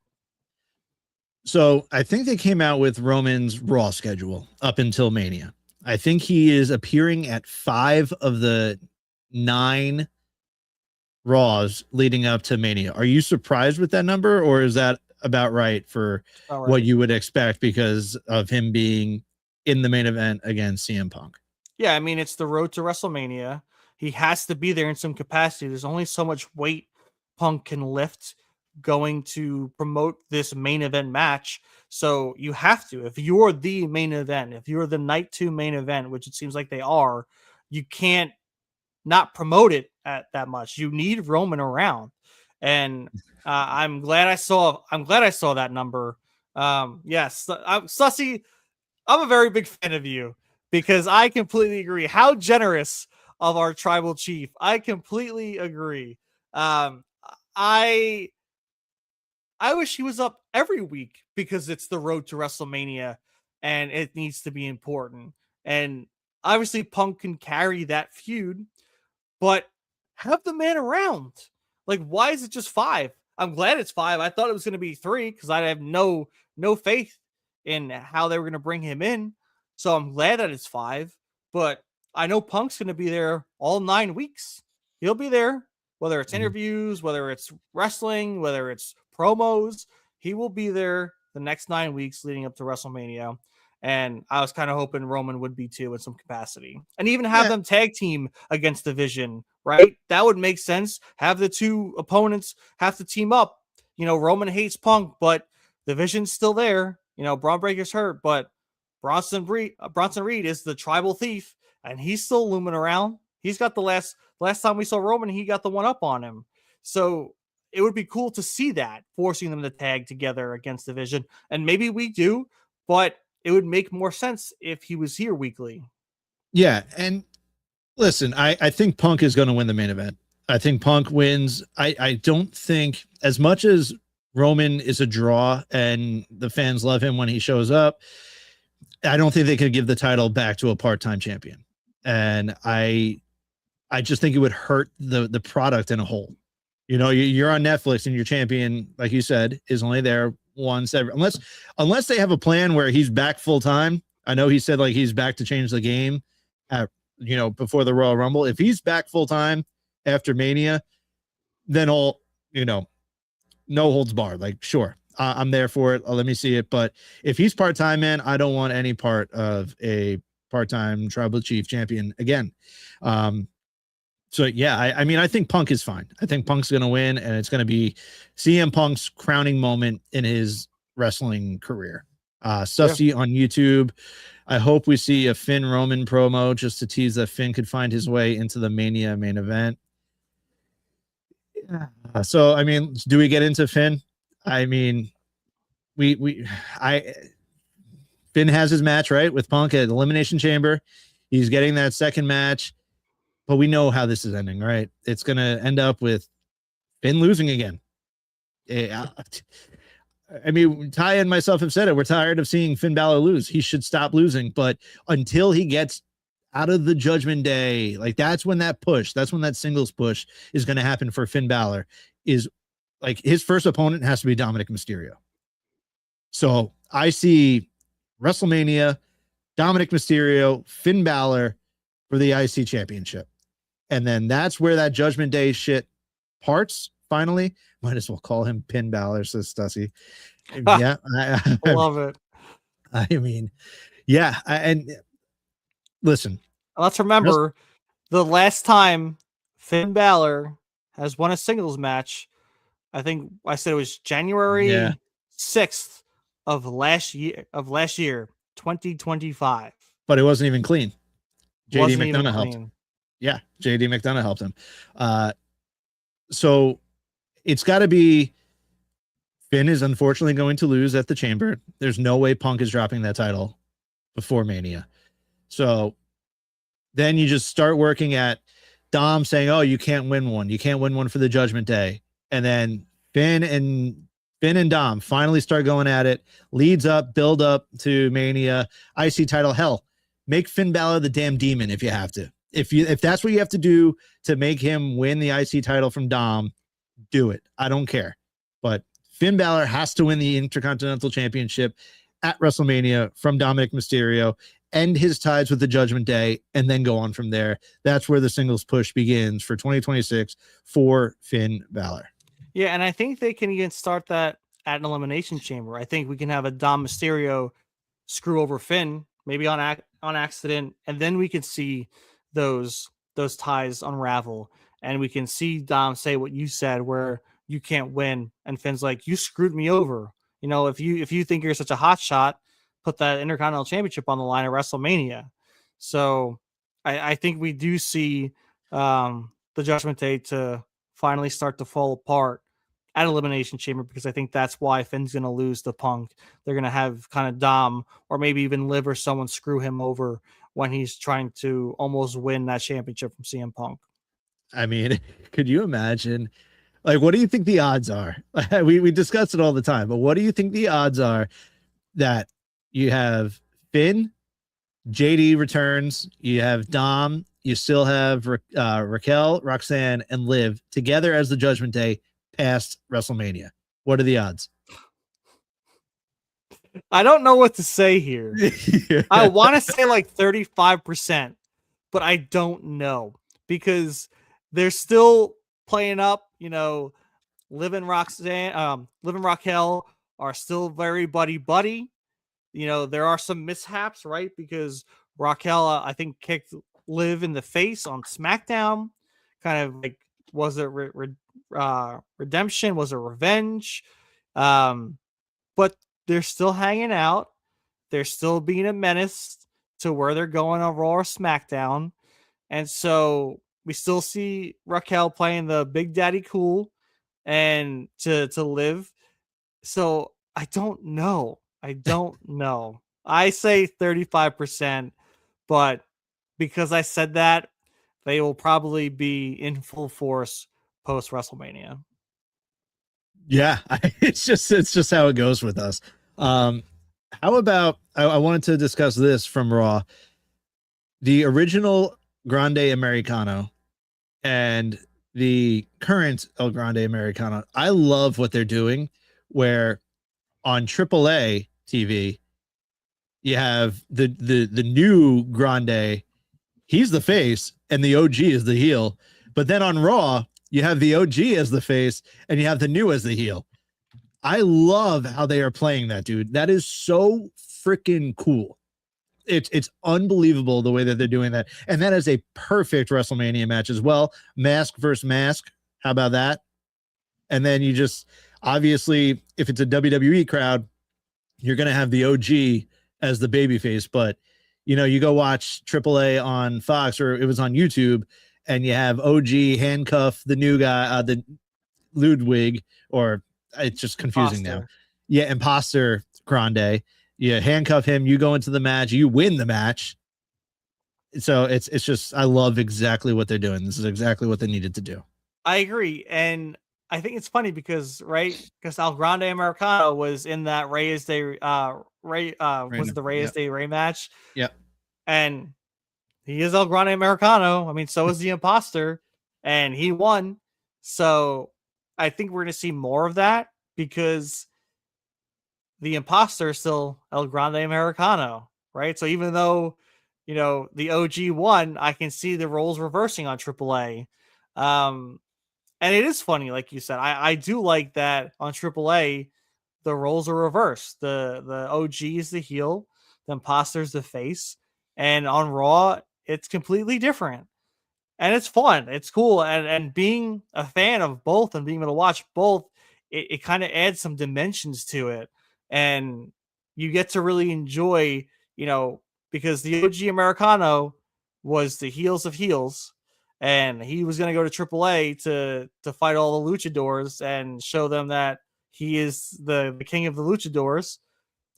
So I think they came out with Roman's Raw schedule up until Mania. I think he is appearing at 5 of the 9 Raws leading up to Mania. Are you surprised with that number, or is that about right for what you would expect because of him being in the main event against CM Punk? Yeah, it's the road to WrestleMania. He has to be there in some capacity. There's only so much weight Punk can lift going to promote this main event match. So you have to. If you're the main event, if you're the night 2 main event, which it seems like they are, you can't not promote it at that much. You need Roman around. And I'm glad I saw that number. Yes, Sussy, I'm a very big fan of you because I completely agree. How generous of our tribal chief. I completely agree. I wish he was up every week because it's the road to WrestleMania and it needs to be important. And obviously Punk can carry that feud, but have the man around. Like, why is it just 5? I'm glad it's 5. I thought it was going to be 3 because I have no faith in how they were going to bring him in. So I'm glad that it's 5. But I know Punk's going to be there all 9 weeks. He'll be there, whether it's interviews, whether it's wrestling, whether it's promos. He will be there the next 9 weeks leading up to WrestleMania. And I was kind of hoping Roman would be too in some capacity. And even have them tag team against the Vision right? That would make sense. Have the two opponents have to team up. Roman hates Punk, but the vision's still there. Braun Breaker's hurt, but Bronson Reed is the tribal thief, and he's still looming around. He's got the last time we saw Roman, he got the one up on him. So it would be cool to see that, forcing them to tag together against the Vision. And maybe we do, but it would make more sense if he was here weekly. Yeah, and listen, I think Punk is going to win the main event. I think Punk wins. I don't think, as much as Roman is a draw and the fans love him when he shows up, I don't think they could give the title back to a part-time champion. And I just think it would hurt the product in a whole. You're on Netflix and your champion, like you said, is only there once every, unless they have a plan where he's back full time. I know he said like he's back to change the game at, before the Royal Rumble. If he's back full time after Mania, then no holds barred. Like, sure, I'm there for it. Let me see it. But if he's part-time, man, I don't want any part of a part-time tribal chief champion again. So yeah, I think Punk is fine. I think Punk's going to win, and it's going to be CM Punk's crowning moment in his wrestling career. Sussy on YouTube. I hope we see a Finn Roman promo just to tease that Finn could find his way into the Mania main event. So, do we get into Finn? Finn has his match, right, with Punk at Elimination Chamber. He's getting that second match, but we know how this is ending, right? It's going to end up with Finn losing again. Ty and myself have said it. We're tired of seeing Finn Balor lose. He should stop losing, but until he gets out of the Judgment Day, like that's when that singles push is going to happen for Finn Balor. Is like his first opponent has to be Dominic Mysterio. So I see WrestleMania, Dominic Mysterio, Finn Balor for the IC championship. And then that's where that Judgment Day shit parts finally. Might as well call him Pin Balor, says Stussy. Yeah. I love it. And listen. Let's remember the last time Finn Balor has won a singles match, I think I said it was January 6th of last year, 2025. But it wasn't even clean. JD McDonough helped. Yeah, JD McDonough helped him. So it's got to be Finn is unfortunately going to lose at the Chamber. There's no way Punk is dropping that title before Mania. So then you just start working at Dom saying, oh, you can't win one. You can't win one for the Judgment Day. And then Finn and Dom finally start going at it, leads up, build up to Mania, IC title. Hell, make Finn Balor the damn demon if you have to. If that's what you have to do to make him win the IC title from Dom, do it. I don't care. But Finn Balor has to win the Intercontinental Championship at WrestleMania from Dominic Mysterio, end his ties with the Judgment Day, and then go on from there. That's where the singles push begins for 2026 for Finn Balor. Yeah, and I think they can even start that at an Elimination Chamber. I think we can have a Dom Mysterio screw over Finn, maybe on accident, and then we can see those ties unravel, and we can see Dom say what you said, where you can't win, and Finn's like, you screwed me over. If you think you're such a hot shot, put that Intercontinental Championship on the line at WrestleMania. So I think we do see the Judgment Day to finally start to fall apart at Elimination Chamber, because I think that's why Finn's going to lose to Punk. They're going to have kind of Dom or maybe even Liv or someone screw him over when he's trying to almost win that championship from CM Punk. Could you imagine? Like, what do you think the odds are? We discuss it all the time, but what do you think the odds are that you have Finn, JD returns, you have Dom, you still have Raquel, Roxanne, and Liv together as the Judgment Day past WrestleMania? What are the odds? I don't know what to say here. Yeah. I want to say like 35%, but I don't know, because they're still playing up. Liv and Raquel are still very buddy. There are some mishaps, right? Because Raquel, I think, kicked Liv in the face on SmackDown, kind of like, was it redemption? Was it revenge? But they're still hanging out. They're still being a menace to where they're going on Raw or SmackDown. And so we still see Raquel playing the Big Daddy Cool and to live. So I don't know. I don't know. I say 35%, but because I said that, they will probably be in full force post WrestleMania. Yeah, it's just how it goes with us. How about I wanted to discuss this from Raw, the original Grande Americano and the current El Grande Americano. I love what they're doing, where on AAA TV you have the new Grande, he's the face and the OG is the heel. But then on Raw, you have the OG as the face and you have the new as the heel. I love how they are playing that, dude. That is so freaking cool. It's unbelievable the way that they're doing that. And that is a perfect WrestleMania match as well. Mask versus mask. How about that? And then you just, obviously, if it's a WWE crowd, you're going to have the OG as the babyface. But, you know, you go watch AAA on Fox, or it was on YouTube, and you have OG handcuff the new guy, the Ludwig, or it's just confusing now. Yeah, Imposter Grande. You handcuff him, you go into the match, you win the match. So it's just, I love exactly what they're doing. This is exactly what they needed to do. I agree. And I think it's funny because El Grande Americano was in that Reyes Day was the Reyes Day Rey match. Yep. And he is El Grande Americano. I mean, so is the Imposter, and he won. So I think we're gonna see more of that because the Imposter is still El Grande Americano, right? So even though, you know, the OG won, I can see the roles reversing on AAA. And it is funny, like you said. I do like that on AAA, the roles are reversed. The OG is the heel, the Imposter is the face, and on Raw, it's completely different. And it's fun. It's cool. And being a fan of both and being able to watch both, it kind of adds some dimensions to it. And you get to really enjoy, you know, because the OG Americano was the heels of heels, and he was going to go to AAA to fight all the luchadors and show them that he is the king of the luchadors.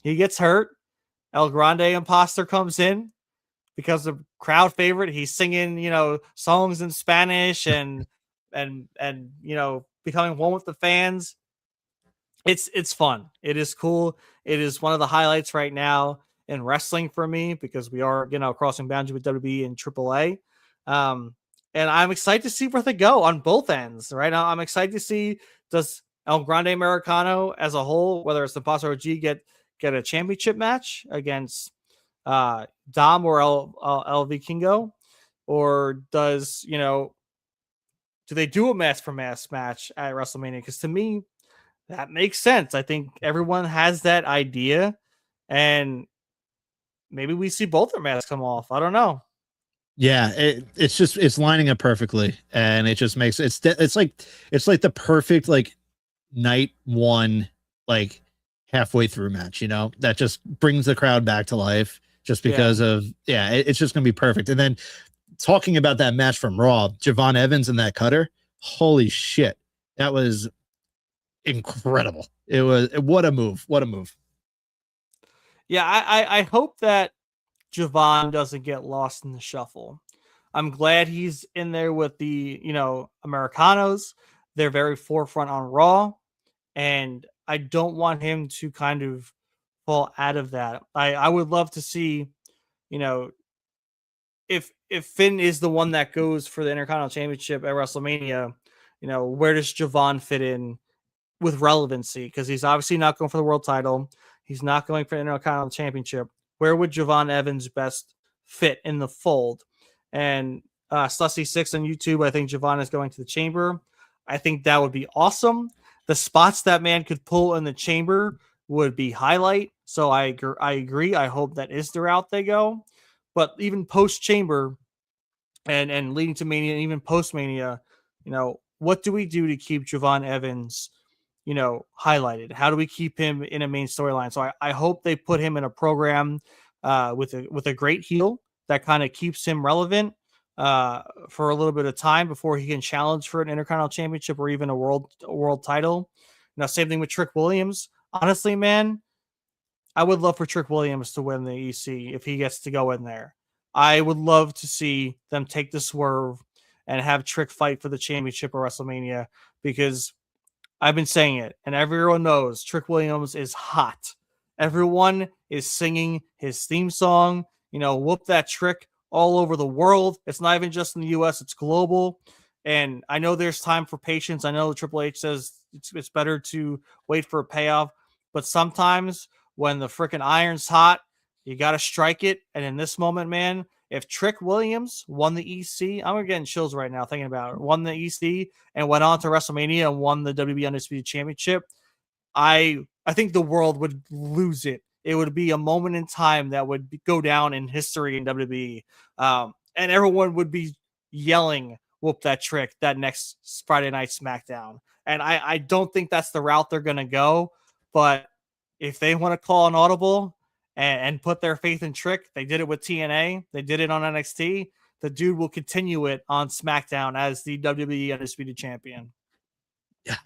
He gets hurt. El Grande Imposter comes in because the crowd favorite. He's singing, you know, songs in Spanish and you know, becoming one with the fans. It's fun. It is cool. It is one of the highlights right now in wrestling for me because we are, you know, crossing boundaries with WWE and AAA. And I'm excited to see where they go on both ends. Right now, I'm excited to see, does El Grande Americano as a whole, whether it's the Boss or G, get a championship match against Dom or El Vikingo, or does, you know, do they do a mask for mask match at WrestleMania? Because to me, that makes sense. I think everyone has that idea, and maybe we see both their masks come off. I don't know. Yeah, it's lining up perfectly, and it just makes it's like the perfect like night one, like halfway through match, you know, that just brings the crowd back to life just because of it's just gonna be perfect. And then talking about that match from Raw, Javon Evans and that cutter, holy shit, that was incredible. It was, what a move. Yeah, I hope that Javon doesn't get lost in the shuffle. I'm glad he's in there with the, you know, Americanos. They're very forefront on Raw, and I don't want him to kind of fall out of that. I would love to see, you know, if Finn is the one that goes for the Intercontinental Championship at WrestleMania, you know, where does Javon fit in with relevancy? Because he's obviously not going for the world title. He's not going for the Intercontinental Championship. Where would Javon Evans best fit in the fold? And Slussy6 on YouTube, I think Javon is going to the Chamber. I think that would be awesome. The spots that man could pull in the Chamber would be highlight. So I agree. I hope that is the route they go. But even post Chamber, and leading to Mania and even post Mania, what do we do to keep Javon Evans, highlighted? How do we keep him in a main storyline? So I hope they put him in a program with a great heel that kind of keeps him relevant for a little bit of time before he can challenge for an Intercontinental Championship or even a world title. Same thing with Trick Williams. Honestly, man, I would love for Trick Williams to win the EC if he gets to go in there. I would love to see them take the swerve and have Trick fight for the championship at WrestleMania, because I've been saying it, and everyone knows Trick Williams is hot. Everyone is singing his theme song, whoop that trick all over the world. It's not even just in the US, it's global. And I know there's time for patience. I know Triple H says it's better to wait for a payoff, but sometimes when the freaking iron's hot, you got to strike it. And in this moment, man, if Trick Williams won the EC, I'm getting chills right now thinking about it, won the EC and went on to WrestleMania and won the WWE Undisputed Championship, I think the world would lose it. It would be a moment in time that would go down in history in WWE. And everyone would be yelling, whoop that trick, that next Friday night SmackDown. And I don't think that's the route they're going to go. But if they want to call an audible and put their faith in Trick, they did it with TNA. They did it on NXT. The dude will continue it on SmackDown as the WWE Undisputed Champion.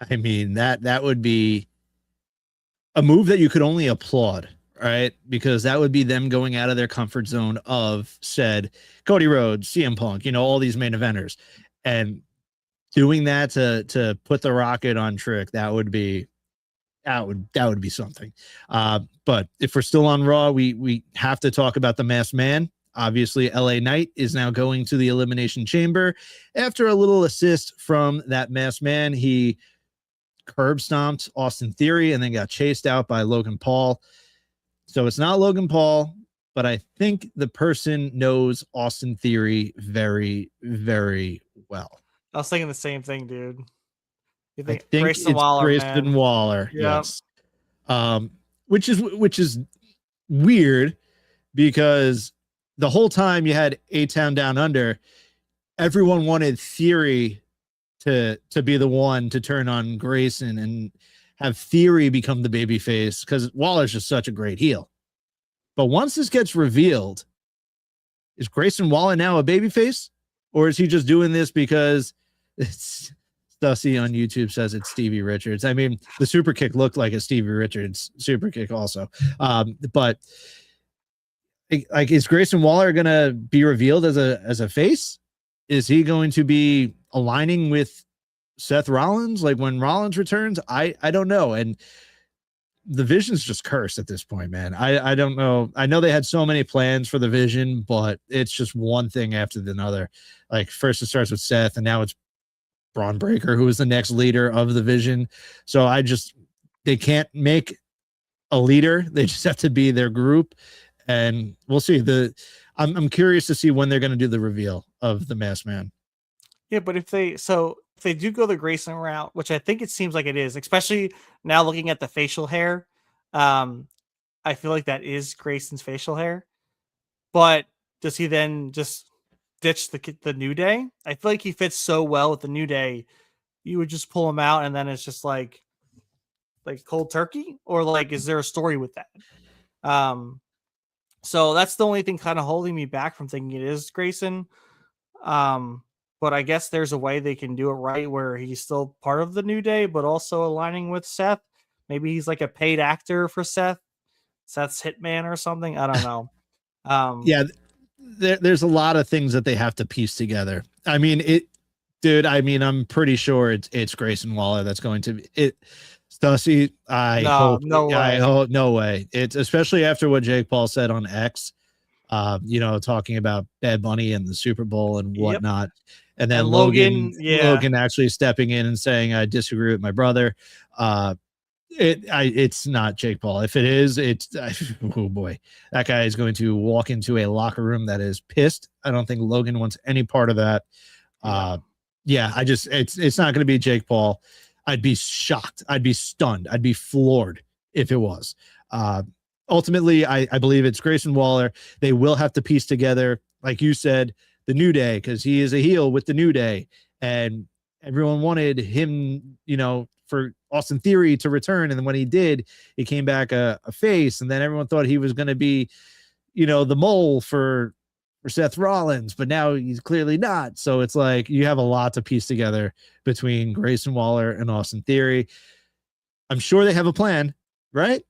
I mean, that would be a move that you could only applaud, right? Because that would be them going out of their comfort zone of said Cody Rhodes, CM Punk, all these main eventers, and doing that to put the rocket on Trick. That would be something. But if we're still on Raw, we have to talk about the Masked Man. Obviously, LA Knight is now going to the Elimination Chamber. After a little assist from that Masked Man, he curb stomped Austin Theory and then got chased out by Logan Paul. So it's not Logan Paul, but I think the person knows Austin Theory very, very well. I was thinking the same thing, dude. I think Grayson Waller, Grayson man. Waller, yep. Yes. Which is weird, because the whole time you had A-Town Down Under, everyone wanted Theory to be the one to turn on Grayson and have Theory become the babyface, because Waller's just such a great heel. But once this gets revealed, is Grayson Waller now a babyface, or is he just doing this because it's Stussy on YouTube says it's Stevie Richards? I mean, the super kick looked like a Stevie Richards super kick also. But like, is Grayson Waller going to be revealed as a face? Is he going to be aligning with Seth Rollins like when Rollins returns? I don't know. And the Vision's just cursed at this point, man. I don't know. I know they had so many plans for the Vision, but it's just one thing after another. Like, first it starts with Seth, and now it's Braun Breaker, who is the next leader of the Vision. So they can't make a leader. They just have to be their group, and we'll see. I'm curious to see when they're going to do the reveal of the Masked Man. Yeah, but if they do go the Grayson route, which I think it seems like it is, especially now looking at the facial hair, I feel like that is Grayson's facial hair. But does he then just ditch the New Day? I feel like he fits so well with the New Day. You would just pull him out, and then it's just like cold turkey, or like, is there a story with that? So that's the only thing kind of holding me back from thinking it is Grayson. But I guess there's a way they can do it right where he's still part of the New Day, but also aligning with Seth. Maybe he's like a paid actor for Seth's hitman or something. I don't know. Yeah, there's a lot of things that they have to piece together. I mean, I'm pretty sure it's Grayson Waller that's going to be it. Stussy, no way. It's especially after what Jake Paul said on X, talking about Bad Bunny and the Super Bowl and whatnot. Yep. And then Logan actually stepping in and saying, I disagree with my brother. It's not Jake Paul. If it is, oh boy, that guy is going to walk into a locker room that is pissed. I don't think Logan wants any part of that. It's not going to be Jake Paul. I'd be shocked. I'd be stunned. I'd be floored if it was. Ultimately, I believe it's Grayson Waller. They will have to piece together, like you said, the New Day because he is a heel with the New Day, and everyone wanted him, for Austin Theory to return. And then when he did, he came back a face, and then everyone thought he was going to be, the mole for Seth Rollins, but now he's clearly not. So it's like you have a lot to piece together between Grayson Waller and Austin Theory. I'm sure they have a plan, right?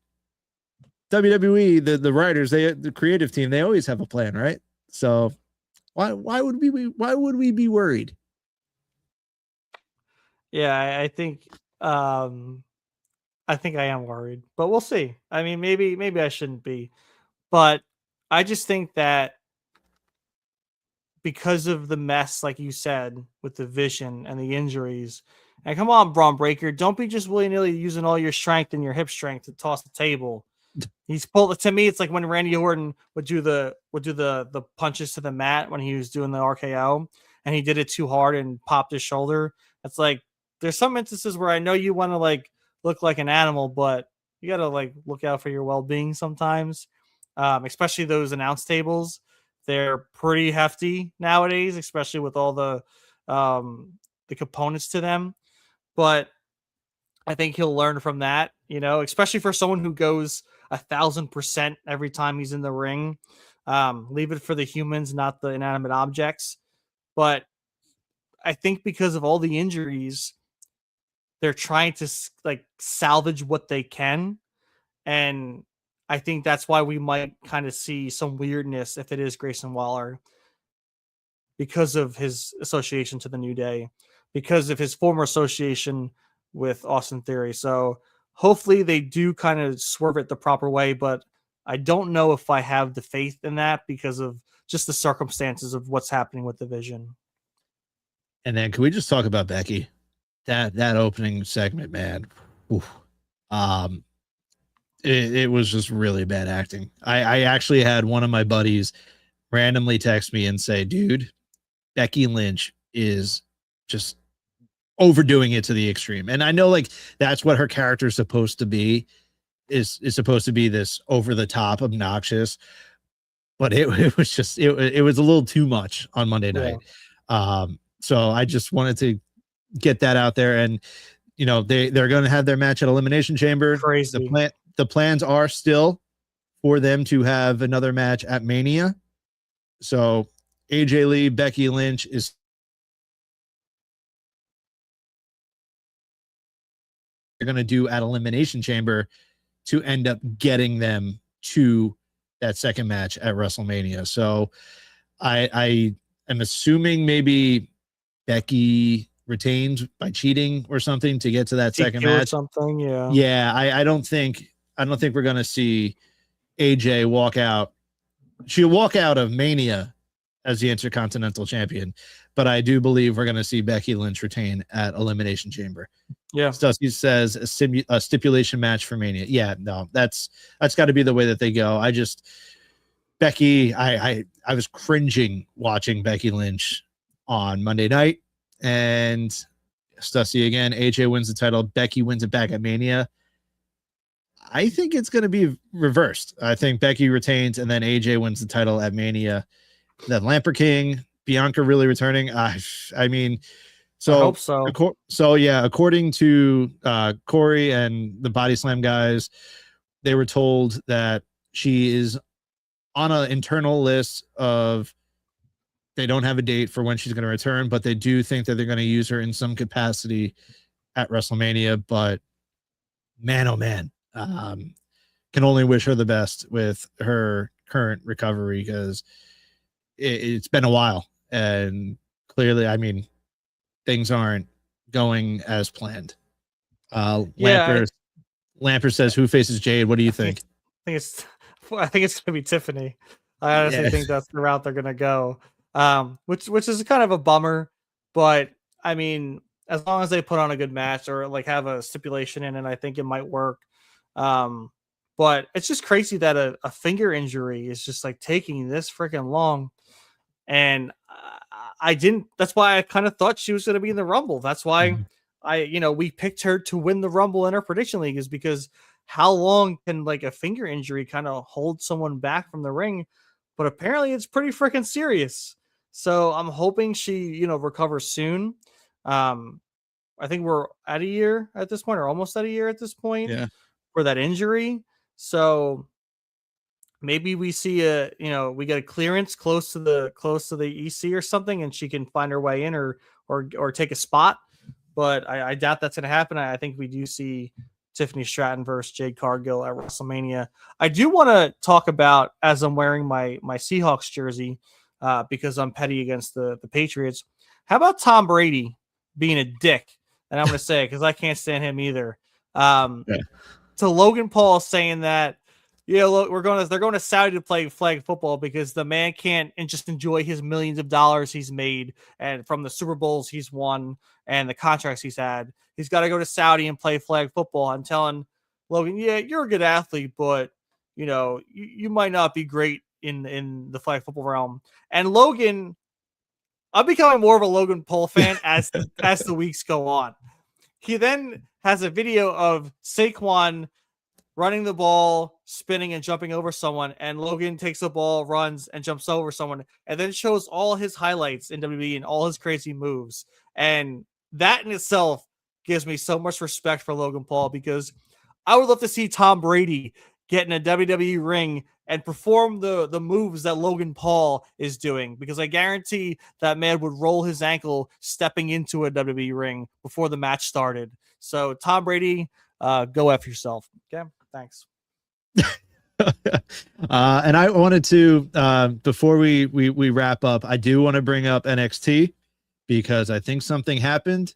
WWE, the writers, the creative team, they always have a plan, right? So why would we be worried? Yeah, I think I am worried, but we'll see. I mean, maybe I shouldn't be, but I just think that because of the mess, like you said, with the vision and the injuries. And come on, Braun Breaker, don't be just willy nilly using all your strength and your hip strength to toss the table. He's pulled. To me, it's like when Randy Orton would do the punches to the mat when he was doing the RKO, and he did it too hard and popped his shoulder. It's like there's some instances where I know you want to like look like an animal, but you got to like look out for your well being sometimes. Especially those announce tables, they're pretty hefty nowadays, especially with all the components to them. But I think he'll learn from that, especially for someone who goes 1,000% every time he's in the ring. Leave it for the humans, not the inanimate objects. But I think because of all the injuries, they're trying to like salvage what they can. And I think that's why we might kind of see some weirdness if it is Grayson Waller because of his association to the New Day, because of his former association with Austin Theory. So hopefully they do kind of swerve it the proper way, but I don't know if I have the faith in that because of just the circumstances of what's happening with the vision. And then can we just talk about Becky? That opening segment, man. Oof. It was just really bad acting. I actually had one of my buddies randomly text me and say, dude, Becky Lynch is just overdoing it to the extreme. And I know like that's what her character is supposed to be, is supposed to be this over the top obnoxious, but it was just it was a little too much on Monday night. So I just wanted to get that out there. And they're going to have their match at Elimination Chamber. Crazy. The plans are still for them to have another match at Mania. So AJ Lee, Becky Lynch is they're going to do at Elimination Chamber to end up getting them to that second match at WrestleMania. So I am assuming maybe Becky retained by cheating or something to get to that second match. Or something, yeah. Yeah, I don't think we're gonna see AJ walk out. She'll walk out of Mania as the Intercontinental Champion, but I do believe we're gonna see Becky Lynch retain at Elimination Chamber. Yeah. Stussy says a stipulation match for Mania. Yeah, no, that's got to be the way that they go. Becky, I was cringing watching Becky Lynch on Monday night, and Stussy again. AJ wins the title. Becky wins it back at Mania. I think it's going to be reversed. I think Becky retains, and then AJ wins the title at Mania. Then Lamper King, Bianca really returning. I mean, so I hope so. So yeah, according to Corey and the Body Slam guys, they were told that she is on an internal list of they don't have a date for when she's going to return, but they do think that they're going to use her in some capacity at WrestleMania. But man, oh man, can only wish her the best with her current recovery because it's been a while. And clearly, I mean, things aren't going as planned. Lamper says, who faces Jade? What do you think? I think it's going to be Tiffany. I honestly think that's the route they're going to go. Which is kind of a bummer, but I mean, as long as they put on a good match or like have a stipulation in it, I think it might work. But it's just crazy that a finger injury is just like taking this freaking long. And that's why I kind of thought she was going to be in the Rumble. That's why we picked her to win the Rumble in our prediction league, is because how long can like a finger injury kind of hold someone back from the ring? But apparently it's pretty freaking serious. So I'm hoping she, recovers soon. Um, I think we're at a year at this point, or almost at a year at this point Yeah. for that injury. So maybe we see we get a clearance close to the EC or something, and she can find her way in or take a spot. But I doubt that's gonna happen. I think we do see Tiffany Stratton versus Jade Cargill at WrestleMania. I do want to talk about, as I'm wearing my Seahawks jersey, because I'm petty against the Patriots. How about Tom Brady being a dick? And I'm gonna say it because I can't stand him either. Yeah. To Logan Paul saying that, yeah, look, they're going to Saudi to play flag football because the man can't and just enjoy his millions of dollars he's made and from the Super Bowls he's won and the contracts he's had. He's got to go to Saudi and play flag football. I'm telling Logan, yeah, you're a good athlete, but you might not be great in the flag football realm. And Logan, I'm becoming more of a Logan Paul fan as the weeks go on. He then has a video of Saquon running the ball, spinning and jumping over someone, and Logan takes the ball, runs, and jumps over someone, and then shows all his highlights in WWE and all his crazy moves. And that in itself gives me so much respect for Logan Paul, because I would love to see Tom Brady get in a WWE ring and perform the moves that Logan Paul is doing, because I guarantee that man would roll his ankle stepping into a WWE ring before the match started. So Tom Brady, go F yourself. Okay. Thanks. And I wanted to, before we wrap up, I do want to bring up NXT, because I think something happened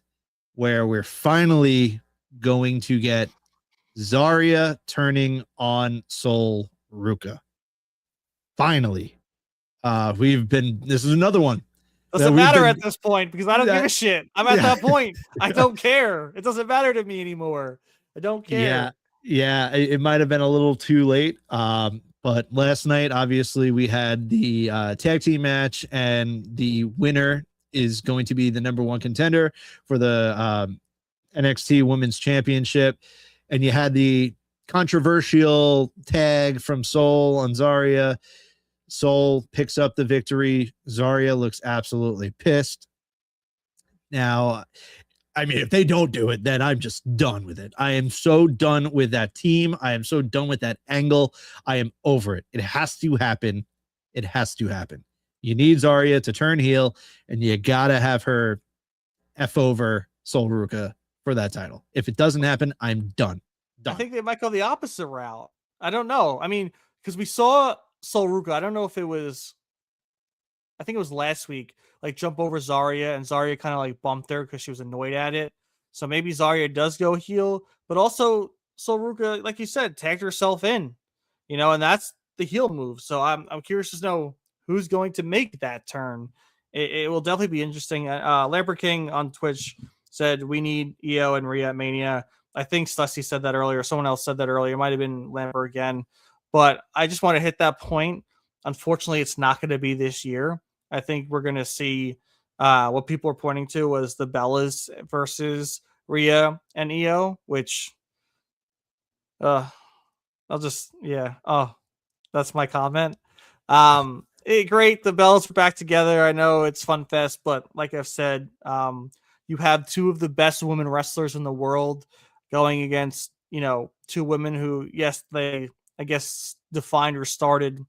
where we're finally going to get Zarya turning on Sol Ruka. Finally. This is another one. Doesn't matter at this point, because I don't give a shit. I'm at that point. I don't care. It doesn't matter to me anymore. I don't care. Yeah, it might have been a little too late. But last night, obviously, we had the tag team match, and the winner is going to be the number one contender for the NXT Women's Championship. And you had the controversial tag from Sol on Zarya. Sol picks up the victory. Zarya looks absolutely pissed. Now, I mean, if they don't do it, then I'm just done with it. I am so done with that team. I am so done with that angle. I am over it. It has to happen. It has to happen. You need Zarya to turn heel, and you got to have her F over Sol Ruka for that title. If it doesn't happen, I'm done. I think they might go the opposite route. I don't know. I mean, because we saw Sol Ruka, I don't know if it was, I think it was last week, like jump over Zarya, and Zarya kind of like bumped her because she was annoyed at it. So maybe Zarya does go heel, but also Sol Ruka, like you said, tagged herself in, and that's the heel move. So I'm curious to know who's going to make that turn. It will definitely be interesting. Lambert King on Twitch said we need Io and Rhea at Mania. I think Stussy said that earlier. Someone else said that earlier. It might have been Lambert again. But I just want to hit that point. Unfortunately, it's not going to be this year. I think we're going to see what people are pointing to was the Bellas versus Rhea and Io, which I'll just, yeah. Oh, that's my comment. Great. The Bellas are back together. I know it's Fun Fest, but like I've said, you have two of the best women wrestlers in the world going against, two women who, yes, they, I guess, defined or started,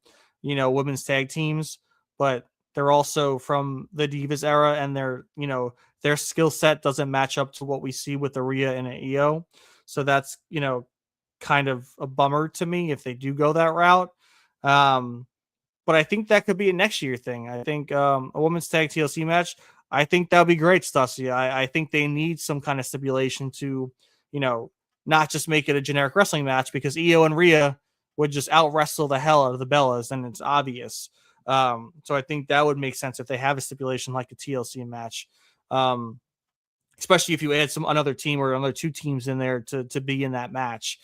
women's tag teams, but they're also from the Divas era, and their skill set doesn't match up to what we see with Rhea and Io. So that's, kind of a bummer to me if they do go that route. But I think that could be a next year thing. I think a women's tag TLC match, I think that would be great, Stussy. I think they need some kind of stipulation to, not just make it a generic wrestling match, because Io and Rhea would just out wrestle the hell out of the Bellas, and it's obvious. So I think that would make sense if they have a stipulation like a TLC match, especially if you add another team or another two teams in there to be in that match.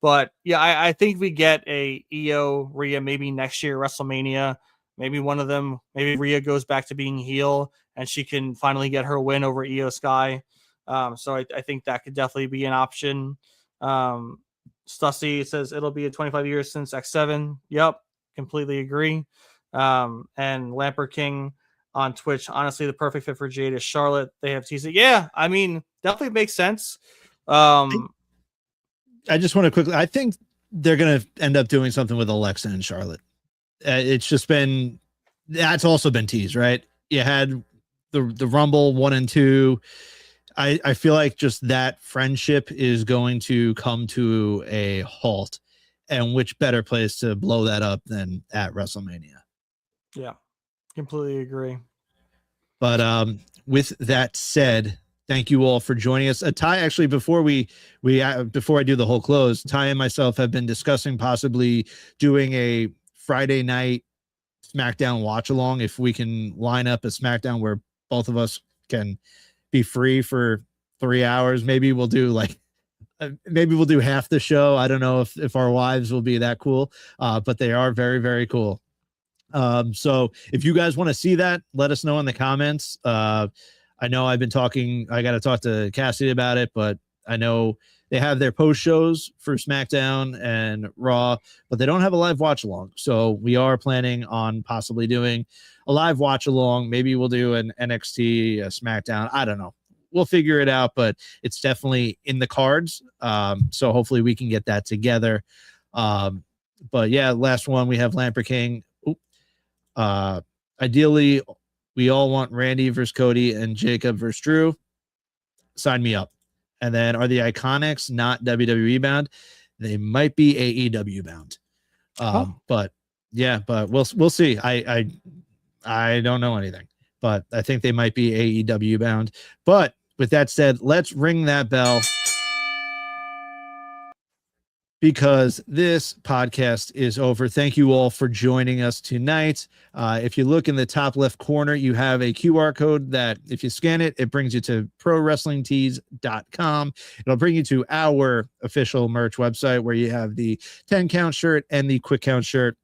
But yeah, I think we get a Io Rhea maybe next year WrestleMania. Maybe one of them, maybe Rhea goes back to being heel and she can finally get her win over Io Sky. So I think that could definitely be an option. Stussy says it'll be 25 years since X7. Yep, completely agree. And Lamper King on Twitch. Honestly, the perfect fit for Jade is Charlotte. They have teased it. Yeah, I mean, definitely makes sense. I just want to quickly, I think they're going to end up doing something with Alexa and Charlotte. It's just been, that's also been teased, right? You had the Rumble 1 and 2. I feel like just that friendship is going to come to a halt, and which better place to blow that up than at WrestleMania. Yeah, completely agree. But with that said, thank you all for joining us. Ty, actually, before before I do the whole close, Ty and myself have been discussing possibly doing a Friday night SmackDown watch along. If we can line up a SmackDown where both of us can be free for 3 hours, maybe we'll do half the show. I don't know if our wives will be that cool, but they are very, very cool. So if you guys want to see that, let us know in the comments. I know I got to talk to Cassidy about it, but I know they have their post shows for SmackDown and Raw, but they don't have a live watch along. So we are planning on possibly doing a live watch along. Maybe we'll do an NXT, a SmackDown. I don't know. We'll figure it out, but it's definitely in the cards. So hopefully we can get that together. But yeah, last one, we have Lamper King. Ideally, we all want Randy versus Cody and Jacob versus Drew. Sign me up. And then are the Iconics not WWE bound? They might be AEW bound. But yeah, but we'll see. I don't know anything, but I think they might be AEW bound. But with that said, let's ring that bell, because this podcast is over. Thank you all for joining us tonight. If you look in the top left corner, you have a QR code that if you scan it, it brings you to prowrestlingtees.com. It'll bring you to our official merch website where you have the 10 count shirt and the quick count shirt.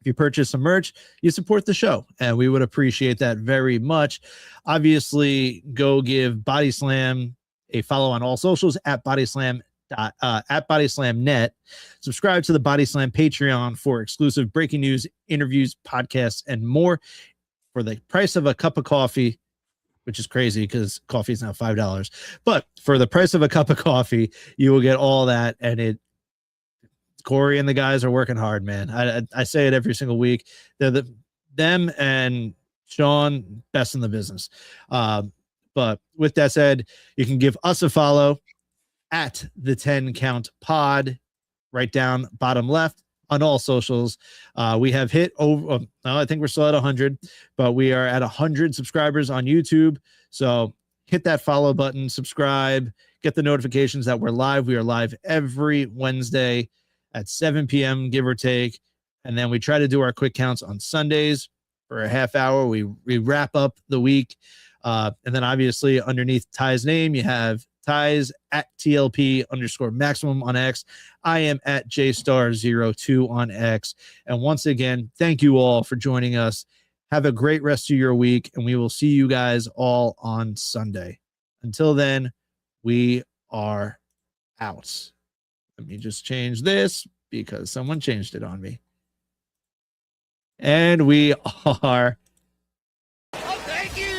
If you purchase some merch, you support the show, and we would appreciate that very much. Obviously, go give Body Slam a follow on all socials at Body Slam at Body Slam Net. Subscribe to the Body Slam Patreon for exclusive breaking news, interviews, podcasts, and more for the price of a cup of coffee, which is crazy because coffee is now $5. But for the price of a cup of coffee, you will get all that. And Corey and the guys are working hard, man. I say it every single week. They're them and Sean, best in the business. But with that said, you can give us a follow at the 10 count pod, right down bottom left on all socials. We have hit over, I think we're still at 100, but we are at 100 subscribers on YouTube. So hit that follow button, subscribe, get the notifications that we're live. We are live every Wednesday at 7 p.m., give or take. And then we try to do our quick counts on Sundays for a half hour. We wrap up the week. And then obviously underneath Ty's name, you have Ty's at TLP_maximum on X. I am at JStar02 on X. And once again, thank you all for joining us. Have a great rest of your week, and we will see you guys all on Sunday. Until then, we are out. Let me just change this because someone changed it on me. And we are. Oh, thank you.